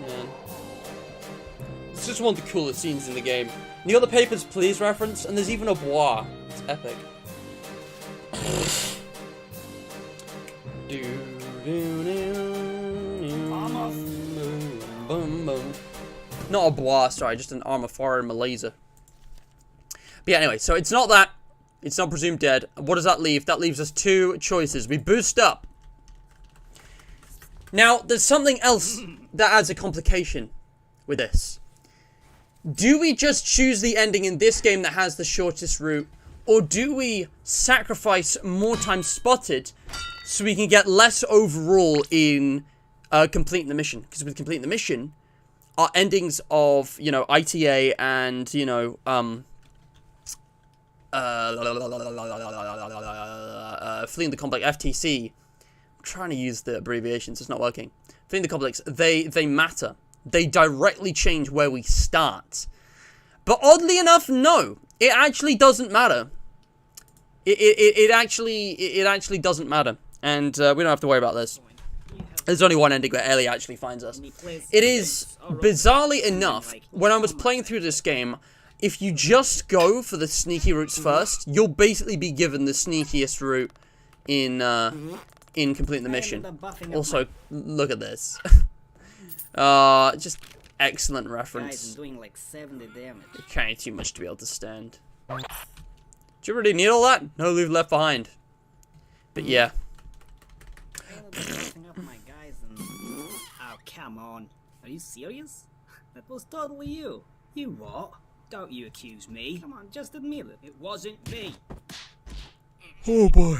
Man. It's just one of the coolest scenes in the game. And you got the Papers, Please reference, and there's even a bois. It's epic. Not a bois, sorry, just an arm of fire in Malaysia. But yeah, anyway, so it's not that. It's not presumed dead. What does that leave? That leaves us 2 choices. We boost up. Now, there's something else that adds a complication with this. Do we just choose the ending in this game that has the shortest route? Or do we sacrifice more time spotted so we can get less overall in completing the mission? Because with completing the mission, our endings of, you know, ITA and, you know, fleeing the complex, FTC. I'm trying to use the abbreviations, it's not working. Fleeing the complex, they matter. They directly change where we start. But oddly enough, no. It actually doesn't matter. It actually doesn't matter. And we don't have to worry about this. There's only one ending where Ellie actually finds us. It is, bizarrely enough, when I was playing through this game, if you just go for the sneaky routes first, you'll basically be given the sneakiest route in completing the mission. Also, look at this. Just excellent reference. Guys, I'm doing like 70 damage. It can't eat too much to be able to stand. Do you really need all that? No leave left behind. But yeah. Up my guys and... Oh, come on. Are you serious? That was totally you. You what? Don't you accuse me. Come on, just admit it. It wasn't me. Oh boy.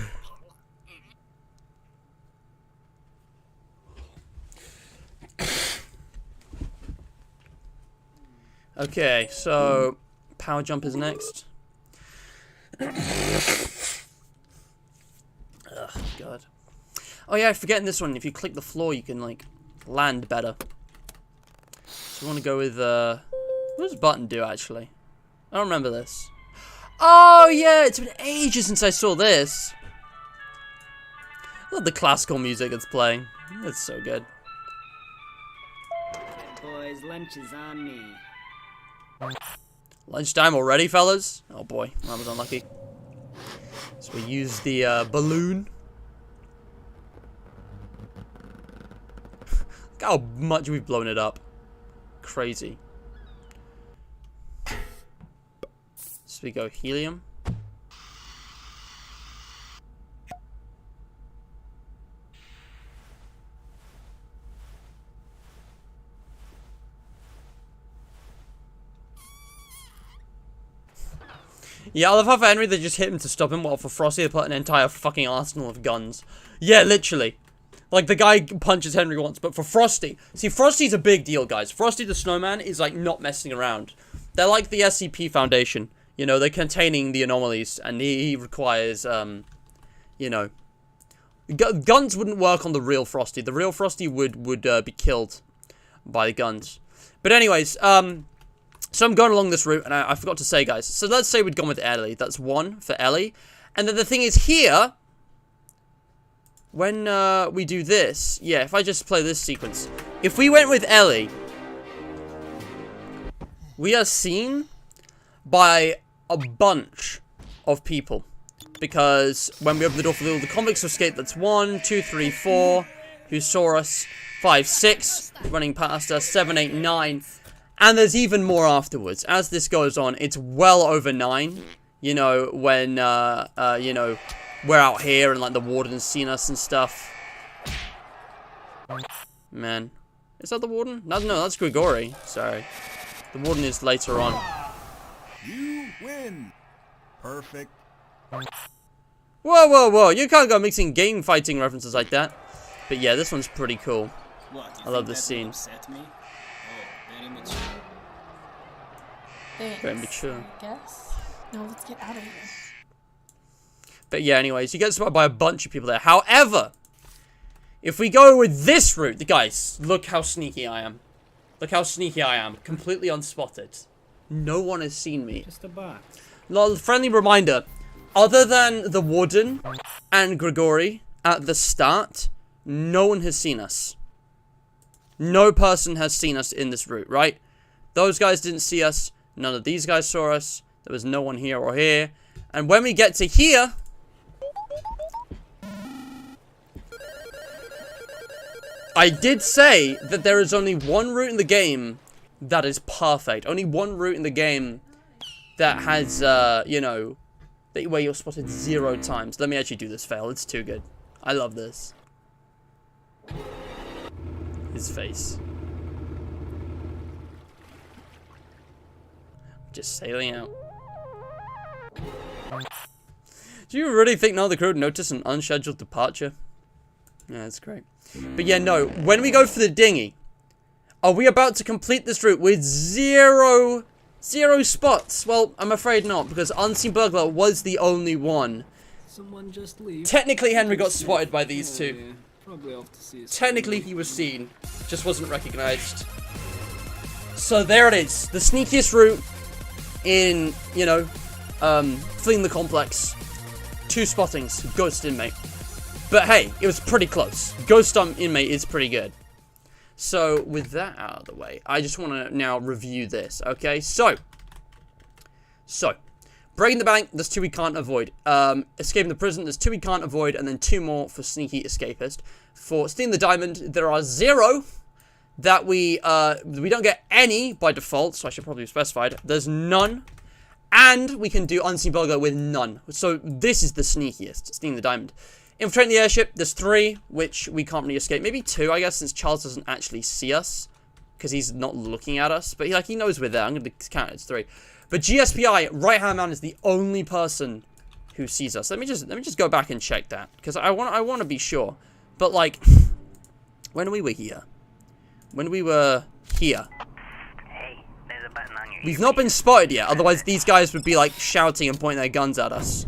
Okay, so power jump is next. Ugh, God. Oh yeah, I'm forgetting this one. If you click the floor, you can like land better. So you want to go with what does button do actually? I don't remember this. Oh yeah, it's been ages since I saw this. I love the classical music it's playing. It's so good. Boys, lunch is on me. Lunchtime already, fellas? Oh boy, that was unlucky. So we use the balloon. Look how much we've blown it up. Crazy. So we go helium. Yeah, I love how for Henry they just hit him to stop him, while for Frosty they put an entire fucking arsenal of guns. Yeah, literally. Like, the guy punches Henry once, but for Frosty... See, Frosty's a big deal, guys. Frosty the Snowman is, like, not messing around. They're like the SCP Foundation. You know, they're containing the anomalies, and he requires, you know... guns wouldn't work on the real Frosty. The real Frosty would be killed by the guns. But anyways, so I'm going along this route, and I forgot to say, guys. So let's say we'd gone with Ellie. That's 1 for Ellie. And then the thing is here... When we do this, yeah, if I just play this sequence, if we went with Ellie, we are seen by a bunch of people, because when we open the door for the convicts to escape, that's 1, 2, 3, 4, who saw us, 5, 6, running past us, 7, 8, 9, and there's even more afterwards. As this goes on, it's well over 9, you know, when, you know, we're out here and like the warden's seen us and stuff. Man. Is that the warden? No, that's Grigori. Sorry. The warden is later on. You win. Perfect. Whoa, whoa, whoa. You can't go mixing game fighting references like that. But yeah, this one's pretty cool. What? I love this scene. Upset me? Oh, very mature. Thanks, Very mature. I guess. Now let's get out of here. But yeah, anyways, you get spotted by a bunch of people there. However, if we go with this route, guys, look how sneaky I am. Look how sneaky I am. Completely unspotted. No one has seen me. Just a box. Friendly reminder, other than the warden and Grigori at the start, no one has seen us. No person has seen us in this route, right? Those guys didn't see us. None of these guys saw us. There was no one here or here. And when we get to here... I did say that there is only one route in the game that is perfect. Only one route in the game that has, you know, where you're spotted 0 times. Let me actually do this fail. It's too good. I love this. His face. Just sailing out. Do you really think none of the crew would notice an unscheduled departure? Yeah, that's great. But yeah, no. When we go for the dinghy, are we about to complete this route with zero spots? Well, I'm afraid not, because Unseen Burglar was the only one. Someone just leave. Technically, Henry got spotted by these two. Yeah, probably off to see. Technically, he was seen, just wasn't recognized. So there it is, the sneakiest route in, you know, fleeing the complex. 2 spottings, ghost inmate. But hey, it was pretty close. Ghost inmate is pretty good. So with that out of the way, I just want to now review this. Okay, so breaking the bank, there's 2 we can't avoid. Escaping the prison, there's 2 we can't avoid, and then 2 more for sneaky escapist. For stealing the diamond, there are 0 that we don't get any by default, so I should probably have specified. There's none. And we can do Unseen Burglar with none. So this is the sneakiest, stealing the diamond. Infiltrating the airship, there's 3, which we can't really escape. Maybe 2, I guess, since Charles doesn't actually see us. Because he's not looking at us. But he knows we're there. I'm going to count it as 3. But GSPI, right-hand man, is the only person who sees us. Let me just go back and check that, because I want to be sure. But like, when we were here, Hey, there's a button on your we've not been spotted yet. Otherwise, these guys would be like shouting and pointing their guns at us.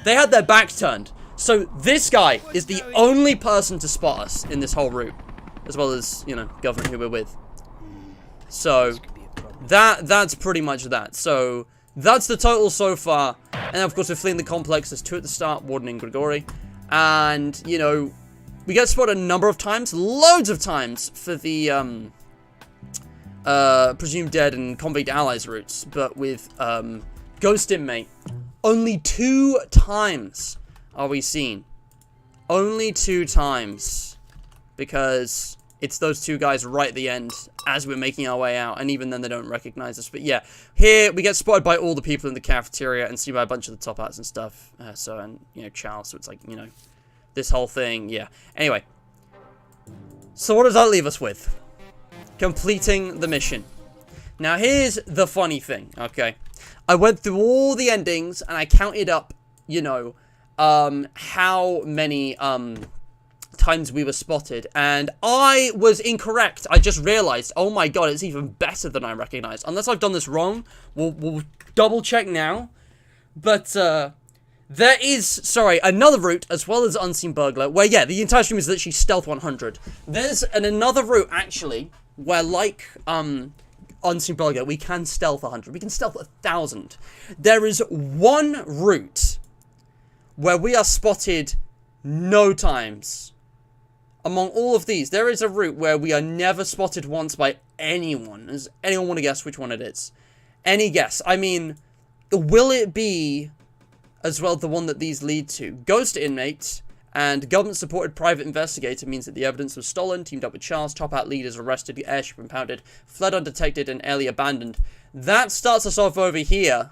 They had their backs turned. So this guy is the only person to spot us in this whole route, as well as, you know, government who we're with. So that's pretty much that. So that's the total so far. And of course, we're fleeing the complex. There's 2 at the start, Warden and Grigori. And, you know, we get spotted a number of times, loads of times, for the presumed dead and convict allies routes. But with Ghost Inmate, only 2 times are we seen. Only 2 times. Because it's those 2 guys right at the end as we're making our way out. And even then they don't recognize us. But yeah, here we get spotted by all the people in the cafeteria and seen by a bunch of the top hats and stuff. And, you know, chow. So it's like, you know, this whole thing. Yeah. Anyway. So what does that leave us with? Completing the mission. Now here's the funny thing. Okay. I went through all the endings and I counted up, you know, how many, times we were spotted, and I was incorrect. I just realized, oh my god, it's even better than I recognized. Unless I've done this wrong, we'll double check now. But, there is, sorry, another route, as well as Unseen Burglar, where, yeah, the entire stream is literally Stealth 100. There's another route, actually, where, like, Unseen Burglar, we can Stealth 100. We can Stealth 1,000. There is one route where we are spotted no times. Among all of these, there is a route where we are never spotted once by anyone. Does anyone want to guess which one it is? Any guess? I mean, will it be, as well, the one that these lead to? Ghost Inmate and government-supported private investigator means that the evidence was stolen, teamed up with Charles, top hat leaders arrested, the airship impounded, fled undetected, and Ellie abandoned. That starts us off over here.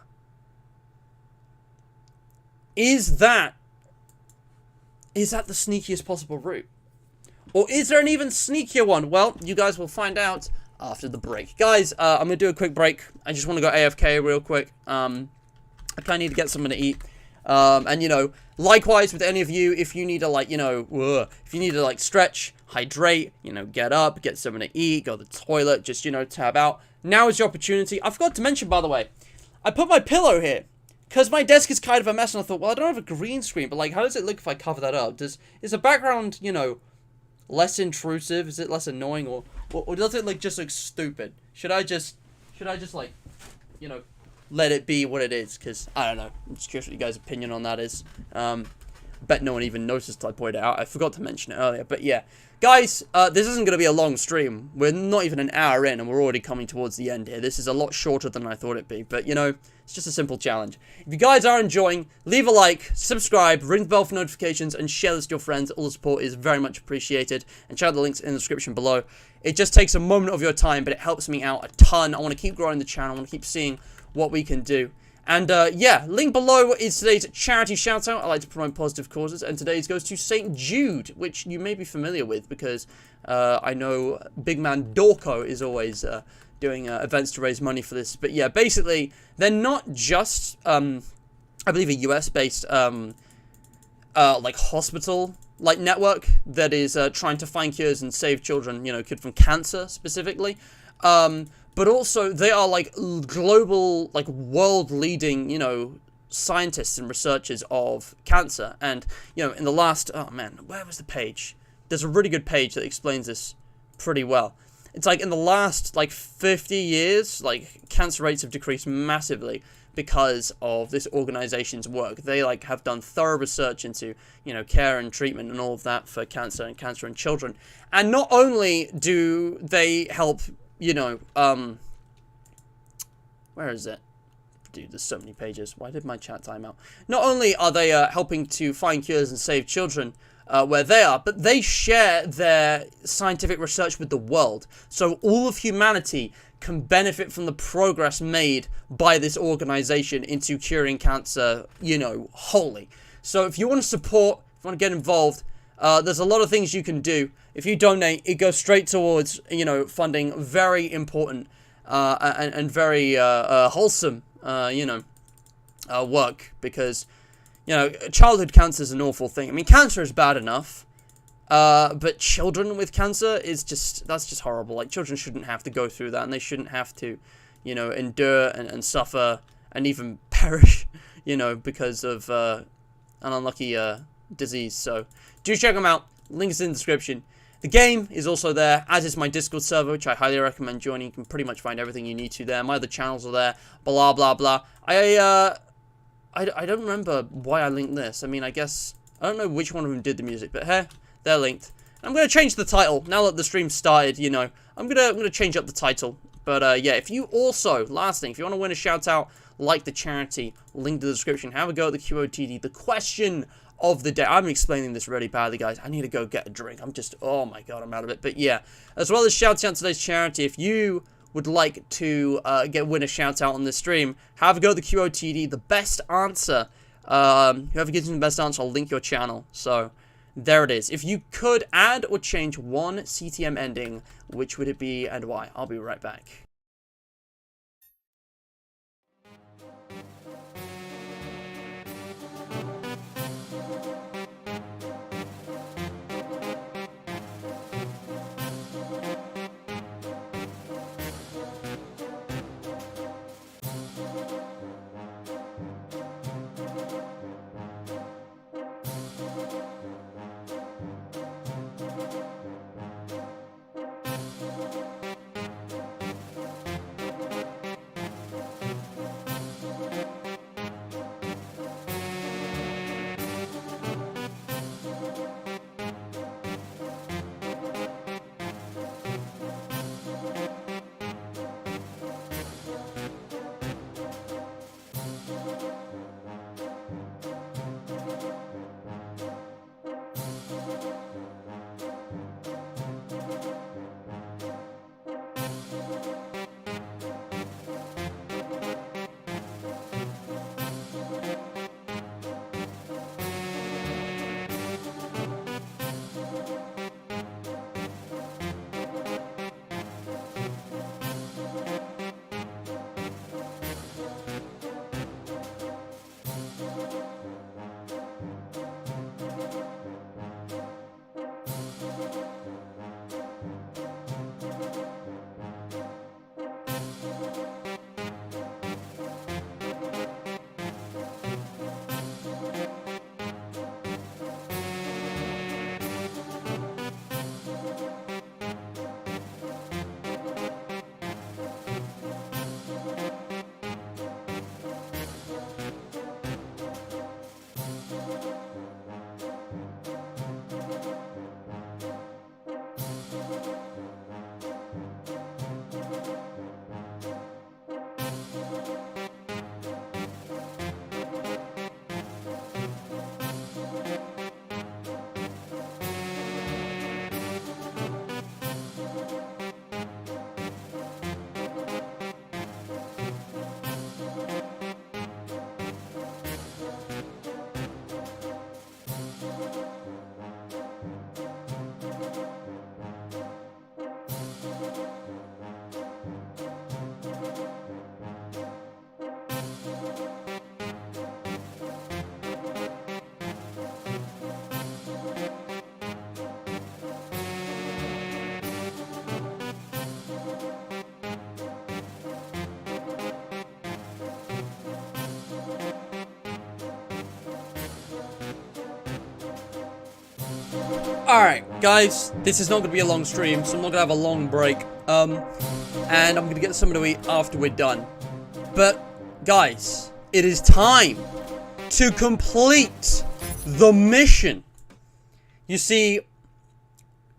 Is that the sneakiest possible route? Or is there an even sneakier one? Well, you guys will find out after the break. Guys, I'm going to do a quick break. I just want to go AFK real quick. I kind of need to get something to eat. And, you know, likewise with any of you, if you need to, like, you know, if you need to, like, stretch, hydrate, you know, get up, get something to eat, go to the toilet, just, you know, tab out. Now is your opportunity. I forgot to mention, by the way, I put my pillow here. Because my desk is kind of a mess, and I thought, well, I don't have a green screen, but, like, how does it look if I cover that up? Is the background, you know, less intrusive? Is it less annoying, or does it, like, just look stupid? Should I just, like, you know, let it be what it is? Because, I don't know. I'm just curious what you guys' opinion on that is. Bet no one even noticed I pointed it out. I forgot to mention it earlier, but yeah. Guys, this isn't going to be a long stream. We're not even an hour in, and we're already coming towards the end here. This is a lot shorter than I thought it'd be, but, you know, it's just a simple challenge. If you guys are enjoying, leave a like, subscribe, ring the bell for notifications, and share this with your friends. All the support is very much appreciated, and check out the links in the description below. It just takes a moment of your time, but it helps me out a ton. I want to keep growing the channel. I want to keep seeing what we can do. And, yeah, link below is today's charity shoutout. I like to promote positive causes, and today's goes to St. Jude, which you may be familiar with, because I know Big Man Dorko is always doing events to raise money for this. But, yeah, basically, they're not just, I believe, a US-based, like, hospital, like, network that is trying to find cures and save children, you know, kid from cancer, specifically. But also, they are, like, global, like, world-leading, you know, scientists and researchers of cancer. And, you know, in the last... Oh, man, where was the page? There's a really good page that explains this pretty well. It's, like, in the last, like, 50 years, like, cancer rates have decreased massively because of this organization's work. They, like, have done thorough research into, you know, care and treatment and all of that for cancer in children. And not only do they help... You know, where is it? Dude, there's so many pages. Why did my chat time out? Not only are they helping to find cures and save children where they are, but they share their scientific research with the world. So all of humanity can benefit from the progress made by this organization into curing cancer, you know, wholly. So if you want to support, if you want to get involved, there's a lot of things you can do. If you donate, it goes straight towards, you know, funding very important and very wholesome, you know, work. Because You know, childhood cancer is an awful thing. I mean, cancer is bad enough. But children with cancer is that's just horrible. Like, children shouldn't have to go through that, and they shouldn't have to, you know, endure and suffer and even perish, you know, because of an unlucky disease. So do check them out. Link is in the description. The game is also there, as is my Discord server, which I highly recommend joining. You can pretty much find everything you need to there. My other channels are there. Blah blah blah. I don't remember why I linked this. I mean, I guess I don't know which one of them did the music, but hey, they're linked. I'm gonna change the title now that the stream started. You know, I'm gonna change up the title. But yeah, if you also, last thing, if you want to win a shout out like the charity, link to the description. Have a go at the QOTD. The question of the day. I'm explaining this really badly, guys. I need to go get a drink. I'm just, oh my god, I'm out of it. But yeah, as well as shouting out today's charity, if you would like to win a shout out on this stream, have a go at the QOTD. The best answer, whoever gives me the best answer, I'll link your channel. So there it is. If you could add or change one CTM ending, which would it be and why? I'll be right back. Alright, guys, this is not going to be a long stream, so I'm not going to have a long break. And I'm going to get something to eat after we're done. But, guys, it is time to complete the mission. You see,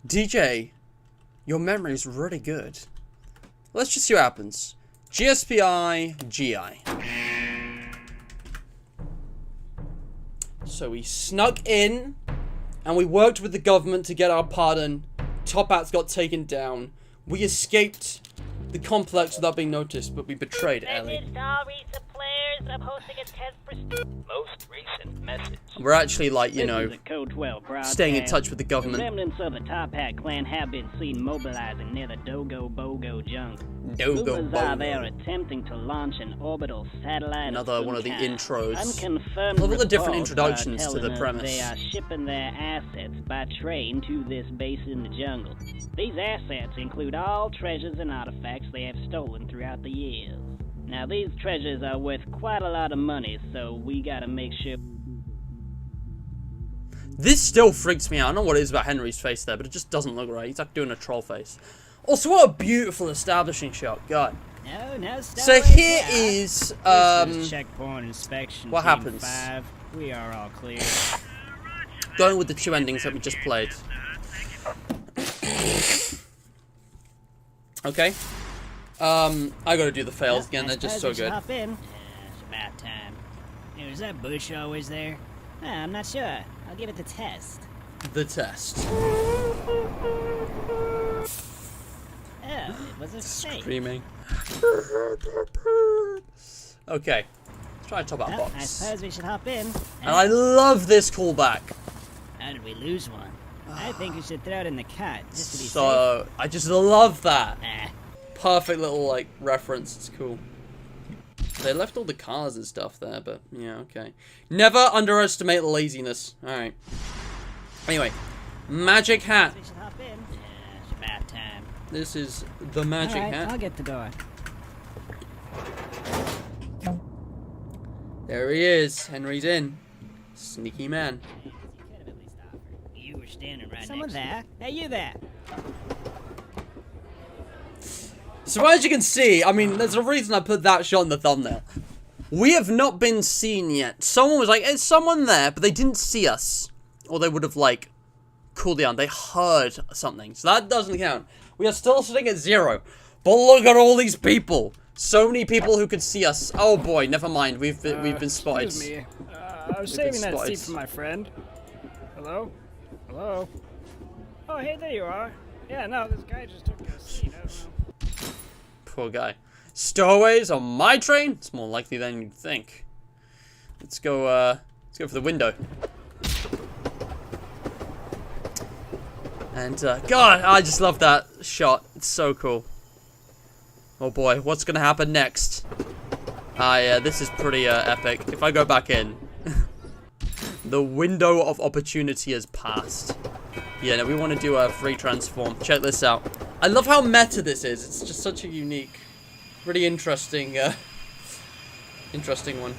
DJ, your memory is really good. Let's just see what happens. GSPI, GI. So we snuck in, and we worked with the government to get our pardon. Top Hats got taken down. We escaped the complex without being noticed, but we betrayed Ellie. Message to all recent players, Most recent message. We're actually, like, you This know, is a Code 12 staying in broadcast. touch with the The government. remnants of the Top Hat clan have been seen mobilizing near the Dogo Bogo jungle. Dogo Rumors are they are Bogo. attempting to launch an orbital satellite. Another of one some of the kind. intros. Unconfirmed Love all the different reports introductions are to the telling us premise. They are shipping their assets by train to this base in the jungle. These assets include all treasures and artifacts they have stolen throughout the years. Now, these treasures are worth quite a lot of money, so we gotta make sure. This still freaks me out. I don't know what it is about Henry's face there, but it just doesn't look right. He's like doing a troll face. Also, what a beautiful establishing shot. God. No, So here is, This is checkpoint inspection. what Team happens? 5. We are all clear. going with the two endings that we just played. Okay. I gotta do the fails again. They're just so good. Hop in. It's about time. Hey, is that bush always there? I'm not sure. I'll give it the test. The test. Oh, it was a snake. Screaming. Okay. Let's try to top out Well, I box. suppose we should hop in. And I love this callback. How did we lose one? I think we should throw it in the cart, just to be safe. So, I just love that. Nah. Perfect little, like, reference. It's cool. They left all the cars and stuff there, but, yeah, okay. Never underestimate laziness. Alright. Anyway. Magic hat. We should hop in. It's about time. This is the magic All right, hat. I'll get the door. There he is. Henry's in. Sneaky man. You were standing right Someone there? Hey, you there? So as you can see, I mean, there's a reason I put that shot in the thumbnail. We have not been seen yet. Someone was like, is someone there? But they didn't see us. Or they would have, like, cooled down. They heard something. So that doesn't count. We are still sitting at 0. But look at all these people. So many people who could see us. Oh boy, never mind. We've been spotted. Excuse me. I was We've been saving that spotted. seat for my friend. Hello? Hello? Oh, hey, there you are. Yeah, no, this guy just took your seat. I don't know. Poor guy. Stowaways on my train? It's more likely than you'd think. Let's go for the window. And, God, I just love that shot. It's so cool. Oh boy, what's gonna happen next? Yeah, this is pretty, epic. If I go back in. The window of opportunity has passed. Yeah, no, we want to do a free transform. Check this out. I love how meta this is. It's just such a unique, pretty interesting, interesting one.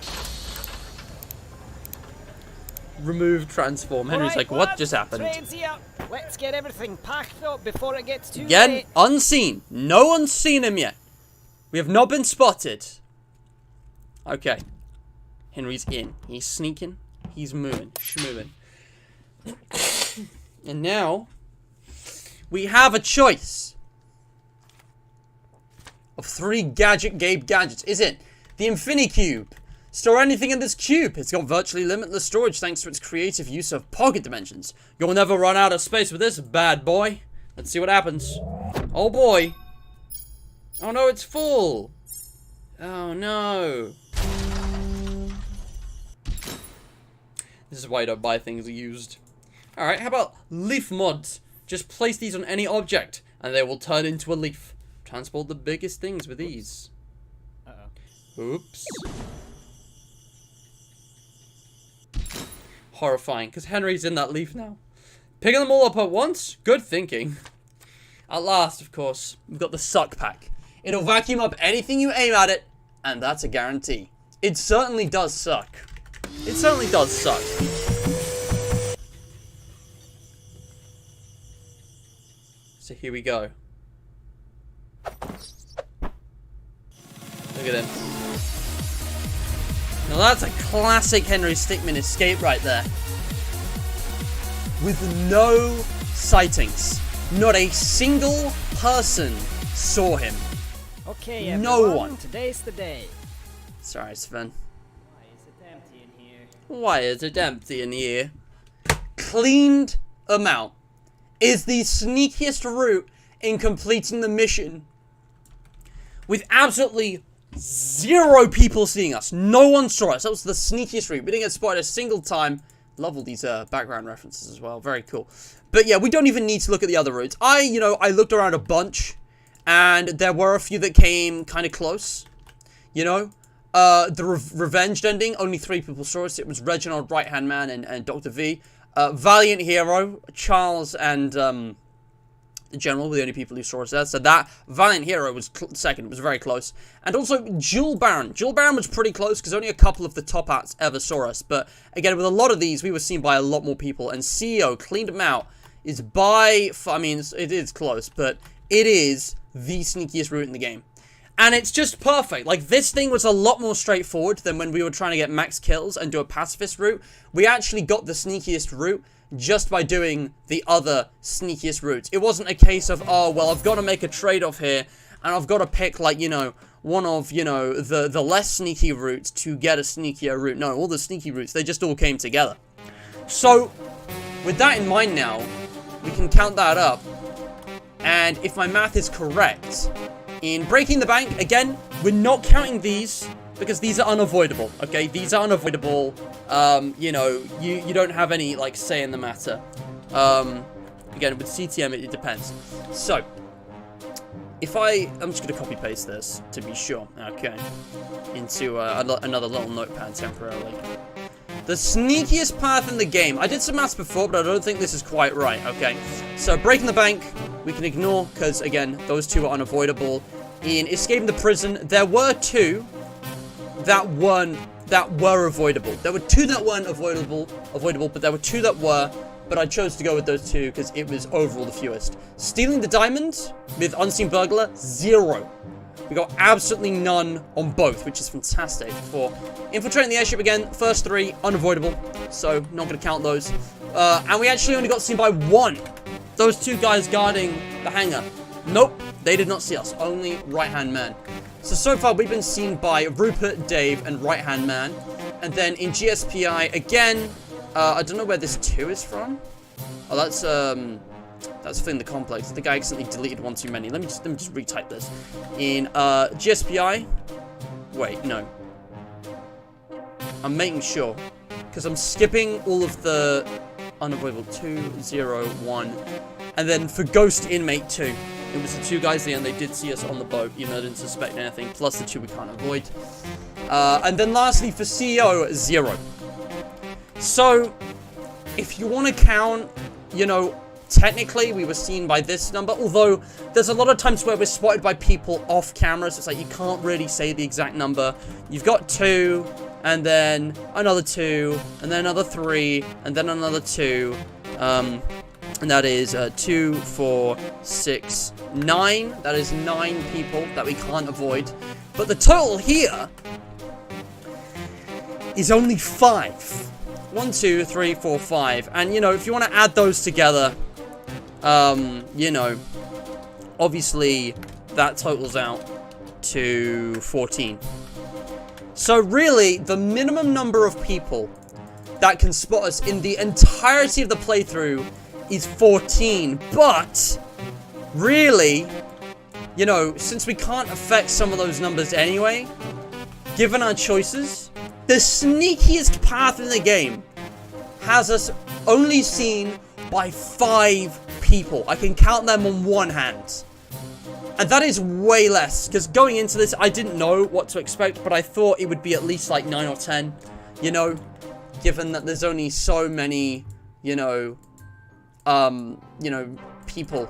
Remove transform. Henry's like, what just happened? Train's here. Let's get everything packed up before it gets too Again, late. unseen. No one's seen him yet. We have not been spotted. Okay. Henry's in. He's sneaking. He's moving. Schmoving. And now, we have a choice of 3 Gadget Gabe gadgets. Is it the Infinicube? Store anything in this cube. It's got virtually limitless storage thanks to its creative use of pocket dimensions. You'll never run out of space with this bad boy. Let's see what happens. Oh boy. Oh no, it's full. Oh no. This is why I don't buy things used. Alright, how about leaf mods? Just place these on any object, and they will turn into a leaf. Transport the biggest things with ease. Uh-oh. Oops. Horrifying, because Henry's in that leaf now. Picking them all up at once? Good thinking. At last, of course, we've got the suck pack. It'll vacuum up anything you aim at it, and that's a guarantee. It certainly does suck. It certainly does suck. So here we go. Look at him. Now that's a classic Henry Stickmin escape right there. With no sightings. Not a single person saw him. Okay, everyone. No one. Today's the day. Sorry, Sven. Why is it empty in here? Why is it empty in here? Cleaned them out. Is the sneakiest route in completing the mission. With absolutely 0 people seeing us. No one saw us. That was the sneakiest route. We didn't get spotted a single time. Love all these background references as well. Very cool. But yeah, we don't even need to look at the other routes. I looked around a bunch, and there were a few that came kind of close. You know? The revenged ending, only 3 people saw us. It was Reginald, Right Hand Man, and Dr. V. Valiant Hero, Charles, and the General were the only people who saw us there. So that Valiant Hero was second. It was very close. And also Jewel Baron. Jewel Baron was pretty close because only a couple of the top hats ever saw us. But again, with a lot of these, we were seen by a lot more people. And CEO cleaned them out. Is I mean, it is close, but it is the sneakiest route in the game. And it's just perfect. Like, this thing was a lot more straightforward than when we were trying to get max kills and do a pacifist route. We actually got the sneakiest route just by doing the other sneakiest routes. It wasn't a case of, oh, well, I've got to make a trade-off here, and I've got to pick, like, you know, one of, you know, the less sneaky routes to get a sneakier route. No, all the sneaky routes, they just all came together. So, with that in mind now, we can count that up. And if my math is correct, in Breaking the Bank, again, we're not counting these because these are unavoidable, okay? These are unavoidable. You know, you don't have any, like, say in the matter. Again, with CTM, it depends. So, if I'm just going to copy-paste this to be sure, okay, into another little notepad temporarily. The sneakiest path in the game. I did some maths before, but I don't think this is quite right, okay? So, Breaking the Bank, we can ignore, because, again, those 2 are unavoidable. In Escaping the Prison, there were 2 that were avoidable. There were 2 that weren't avoidable, but there were 2 that were, but I chose to go with those 2, because it was overall the fewest. Stealing the Diamond with Unseen Burglar, 0. We got absolutely none on both, which is fantastic. For infiltrating the airship again, first 3, unavoidable, so not going to count those. And we actually only got seen by 1. Those 2 guys guarding the hangar. Nope, they did not see us, only Right Hand Man. So far we've been seen by Rupert, Dave, and Right Hand Man. And then in GSPI, again, I don't know where this 2 is from. Oh, that's Finn the Complex. I think I accidentally deleted one too many. Let me just retype this. In GSPI. Wait, no. I'm making sure, because I'm skipping all of the unavoidable 2, 0, 1, and then for Ghost Inmate 2, it was the 2 guys there, and they did see us on the boat, even though I didn't suspect anything. Plus the 2 we can't avoid. And then lastly for CEO 0. So if you want to count, you know, technically we were seen by this number, although there's a lot of times where we're spotted by people off camera, so it's like you can't really say the exact number. You've got 2, and then another 2, and then another 3, and then another 2, and that is 2, 4, 6, 9. That is 9 people that we can't avoid. But the total here is only 5. 1, 2, 3, 4, 5. And, you know, if you want to add those together, you know, obviously that totals out to 14. So really, the minimum number of people that can spot us in the entirety of the playthrough is 14. But really, you know, since we can't affect some of those numbers anyway, given our choices, the sneakiest path in the game has us only seen by 5 people. I can count them on one hand. And that is way less, because going into this, I didn't know what to expect, but I thought it would be at least like 9 or 10, you know, given that there's only so many, you know, people.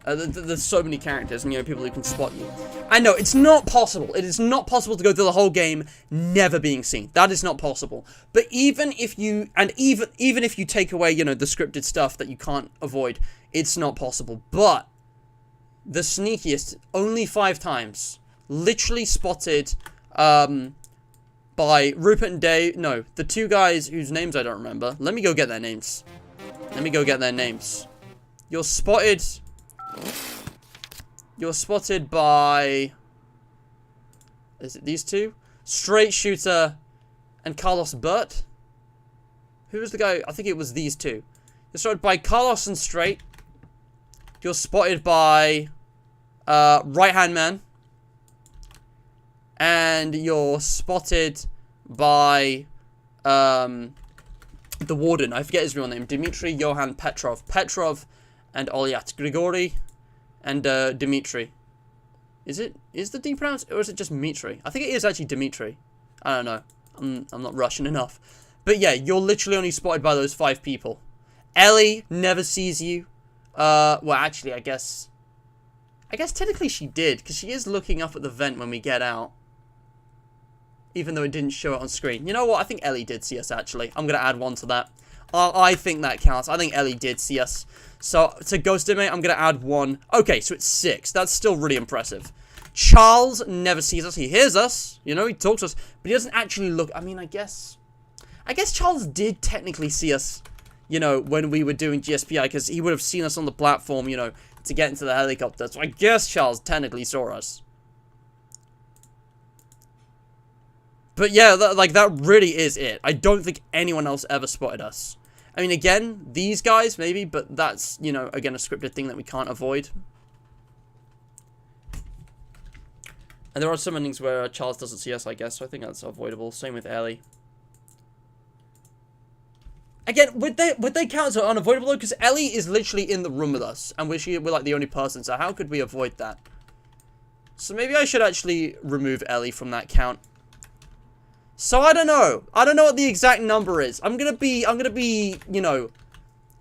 There's so many characters and, you know, people who can spot you. I know, it's not possible. It is not possible to go through the whole game never being seen. That is not possible. But even if you, and even if you take away, you know, the scripted stuff that you can't avoid, it's not possible. But the sneakiest, only 5 times, literally spotted by Rupert and Dave. No, the 2 guys whose names I don't remember. Let me go get their names. You're spotted by, is it these 2? Straight Shooter and Carlos Burt. Who was the guy? I think it was these 2. You're spotted by Carlos and Straight. You're spotted by Right Hand Man. and you're spotted by the warden. I forget his real name. Dmitry Johann Petrov. Petrov and Olyat. Grigory and Dmitry. Is the D pronounced, or is it just Dmitry? I think it is actually Dmitry. I don't know. I'm not Russian enough. But yeah, you're literally only spotted by those 5 people. Ellie never sees you. Well, actually, I guess technically she did, because she is looking up at the vent when we get out. Even though it didn't show it on screen. You know what? I think Ellie did see us, actually. I'm going to add 1 to that. I think that counts. I think Ellie did see us. So, to Ghost Inmate, I'm going to add 1. Okay, so it's 6. That's still really impressive. Charles never sees us. He hears us. You know, he talks to us. But he doesn't actually look. I mean, I guess Charles did technically see us, you know, when we were doing GSPI. Because he would have seen us on the platform, you know, to get into the helicopter. So, I guess Charles technically saw us. But yeah, that really is it. I don't think anyone else ever spotted us. I mean, again, these guys, maybe, but that's, you know, again, a scripted thing that we can't avoid. And there are some endings where Charles doesn't see us, I guess, so I think that's avoidable. Same with Ellie. Again, would they count as unavoidable, though? Because Ellie is literally in the room with us, and we're like the only person, so how could we avoid that? So maybe I should actually remove Ellie from that count. So I don't know. I don't know what the exact number is. I'm gonna be, you know,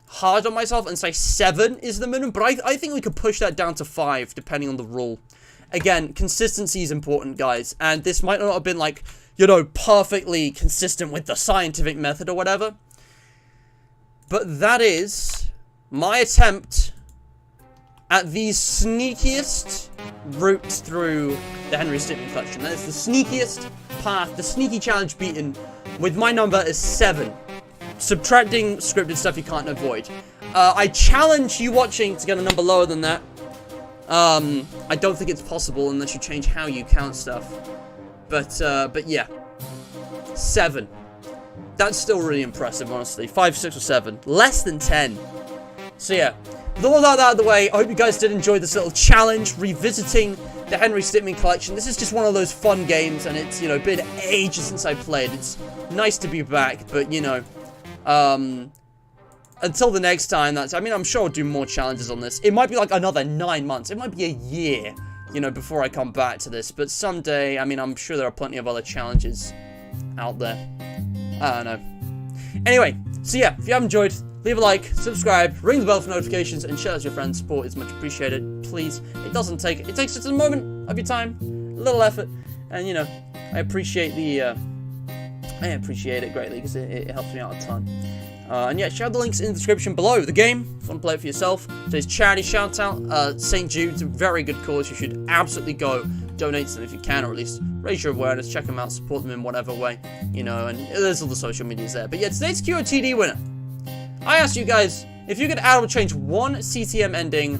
hard on myself and say 7 is the minimum. But I think we could push that down to 5, depending on the rule. Again, consistency is important, guys. And this might not have been, like, you know, perfectly consistent with the scientific method or whatever. But that is my attempt at the sneakiest route through the Henry Stickmin collection. That is the sneakiest path, the sneaky challenge beaten, with my number is 7. Subtracting scripted stuff you can't avoid. I challenge you watching to get a number lower than that. I don't think it's possible unless you change how you count stuff. But yeah. 7. That's still really impressive, honestly. 5, 6, or 7. Less than 10. So yeah. With all that out of the way, I hope you guys did enjoy this little challenge, revisiting the Henry Stickmin collection. This is just one of those fun games, and it's, you know, been ages since I played. It's nice to be back, but, you know, until the next time, I mean, I'm sure I'll do more challenges on this. It might be like another 9 months. It might be a year, you know, before I come back to this. But someday, I mean, I'm sure there are plenty of other challenges out there. I don't know. Anyway, so yeah, if you have enjoyed, leave a like, subscribe, ring the bell for notifications, and share with your friends. Support is much appreciated. Please, it takes just a moment of your time, a little effort, and, you know, I appreciate it greatly, because it helps me out a ton. And yeah, check out the links in the description below. The game, if you want to play it for yourself. Today's charity shout out, St. Jude's, a very good cause. You should absolutely go donate to them if you can, or at least raise your awareness, check them out, support them in whatever way, you know, and there's all the social medias there. But yeah, today's QOTD winner. I asked you guys, if you could add or change one CTM ending,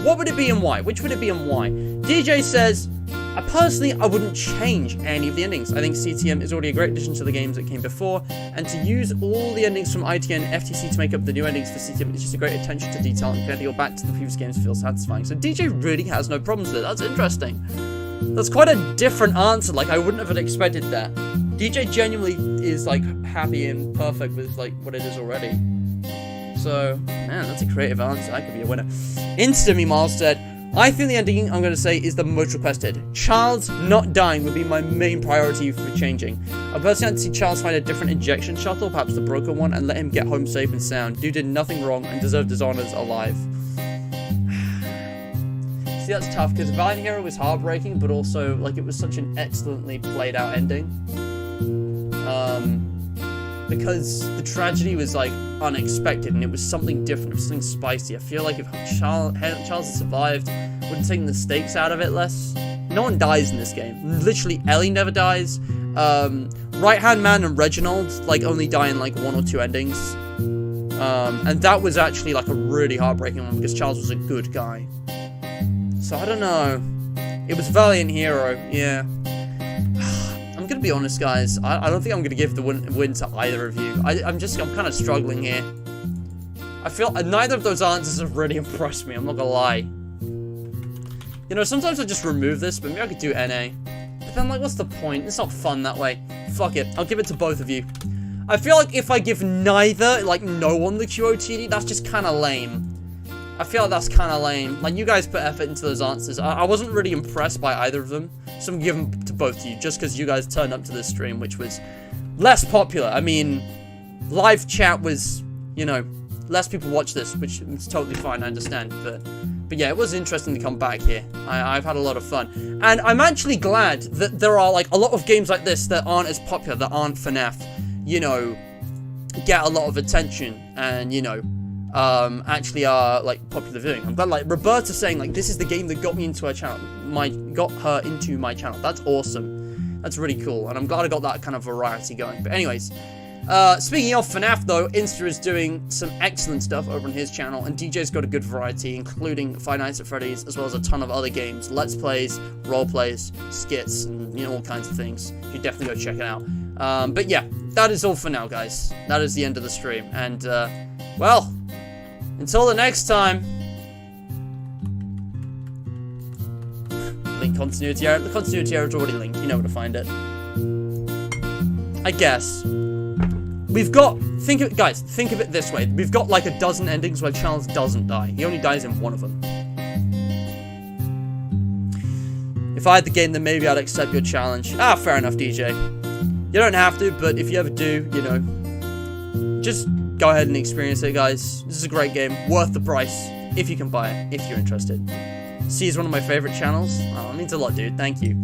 what would it be and why? Which would it be and why? DJ says, I wouldn't change any of the endings. I think CTM is already a great addition to the games that came before, and to use all the endings from ITN and FTC to make up the new endings for CTM is just a great attention to detail, and compared to go back to the previous games feels satisfying. So DJ really has no problems with it. That's interesting. That's quite a different answer. Like, I wouldn't have expected that. DJ genuinely is, like, happy and perfect with, like, what it is already. So, man, that's a creative answer. That could be a winner. Instantly, Miles said, I think the ending I'm going to say is the most requested. Charles not dying would be my main priority for changing. I personally like to see Charles find a different injection shuttle, perhaps the broken one, and let him get home safe and sound. Dude did nothing wrong and deserved his honors alive. See, that's tough, because Valiant Hero was heartbreaking, but also, like, it was such an excellently played out ending. Because the tragedy was, like, unexpected, and it was something different, it was something spicy. I feel like if Charles had survived, would have taken the stakes out of it less. No one dies in this game. Literally, Ellie never dies. Right-Hand Man and Reginald, like, only die in, like, 1 or 2 endings. And that was actually, like, a really heartbreaking one, because Charles was a good guy. So, I don't know. It was Valiant Hero, yeah. I'm gonna be honest, guys. I don't think I'm gonna give the win to either of you. I'm kind of struggling here. I feel neither of those answers have really impressed me. I'm not gonna lie. You know, sometimes I just remove this, but maybe I could do NA. But then, like, what's the point? It's not fun that way. Fuck it. I'll give it to both of you. I feel like if I give neither, like, no one the QOTD, that's just kind of lame. I feel like that's kind of lame. Like, you guys put effort into those answers. I wasn't really impressed by either of them. So I'm giving them to both of you, just because you guys turned up to this stream, which was less popular. I mean, live chat was, you know, less people watch this, which is totally fine, I understand. But yeah, it was interesting to come back here. I've had a lot of fun. And I'm actually glad that there are, like, a lot of games like this that aren't as popular, that aren't FNAF, you know, get a lot of attention and, you know, actually are, like, popular viewing. I'm glad, like, Roberta saying, like, this is the game that got me into her channel, got her into my channel. That's awesome. That's really cool. And I'm glad I got that kind of variety going. But anyways, speaking of FNAF, though, Insta is doing some excellent stuff over on his channel, and DJ's got a good variety, including Five Nights at Freddy's, as well as a ton of other games, Let's Plays, role plays, skits, and, you know, all kinds of things. You should definitely go check it out. But yeah, that is all for now, guys. That is the end of the stream. And, well, until the next time. Link continuity error. The continuity error is already linked. You know where to find it. I guess. We've got, guys, think of it this way. We've got like a dozen endings where Charles doesn't die. He only dies in one of them. If I had the game, then maybe I'd accept your challenge. Ah, fair enough, DJ. You don't have to, but if you ever do, you know, just go ahead and experience it, guys. This is a great game, worth the price, if you can buy it, if you're interested. C is one of my favorite channels. Oh, it means a lot, dude. Thank you.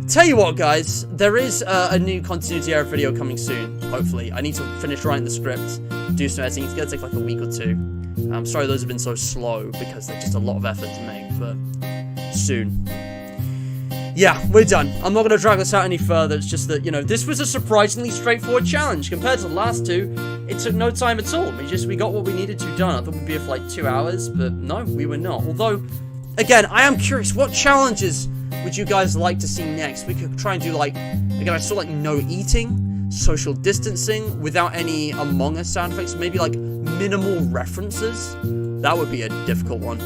Tell you what, guys, there is a new continuity error video coming soon, hopefully. I need to finish writing the script, do some editing. It's gonna take like a week or two. I'm sorry those have been so slow, because they're just a lot of effort to make, but soon. Yeah, we're done. I'm not gonna drag this out any further. It's just that, you know, this was a surprisingly straightforward challenge. Compared to the last two, it took no time at all. We got what we needed to done. I thought we'd be here for like 2 hours, but no, we were not. Although, again, I am curious, what challenges would you guys like to see next? We could try and do, like, again, I saw, like, no eating, social distancing, without any Among Us sound effects, maybe, like, minimal references. That would be a difficult one.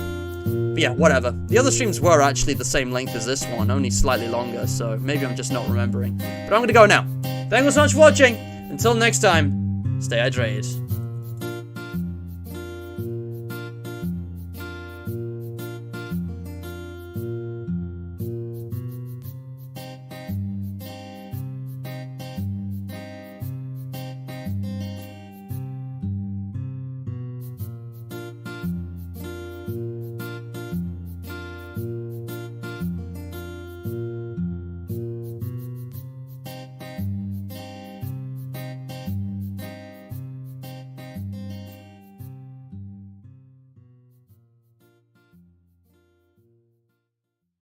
But yeah, whatever. The other streams were actually the same length as this one, only slightly longer, so maybe I'm just not remembering. But I'm gonna go now. Thank you so much for watching. Until next time, stay hydrated.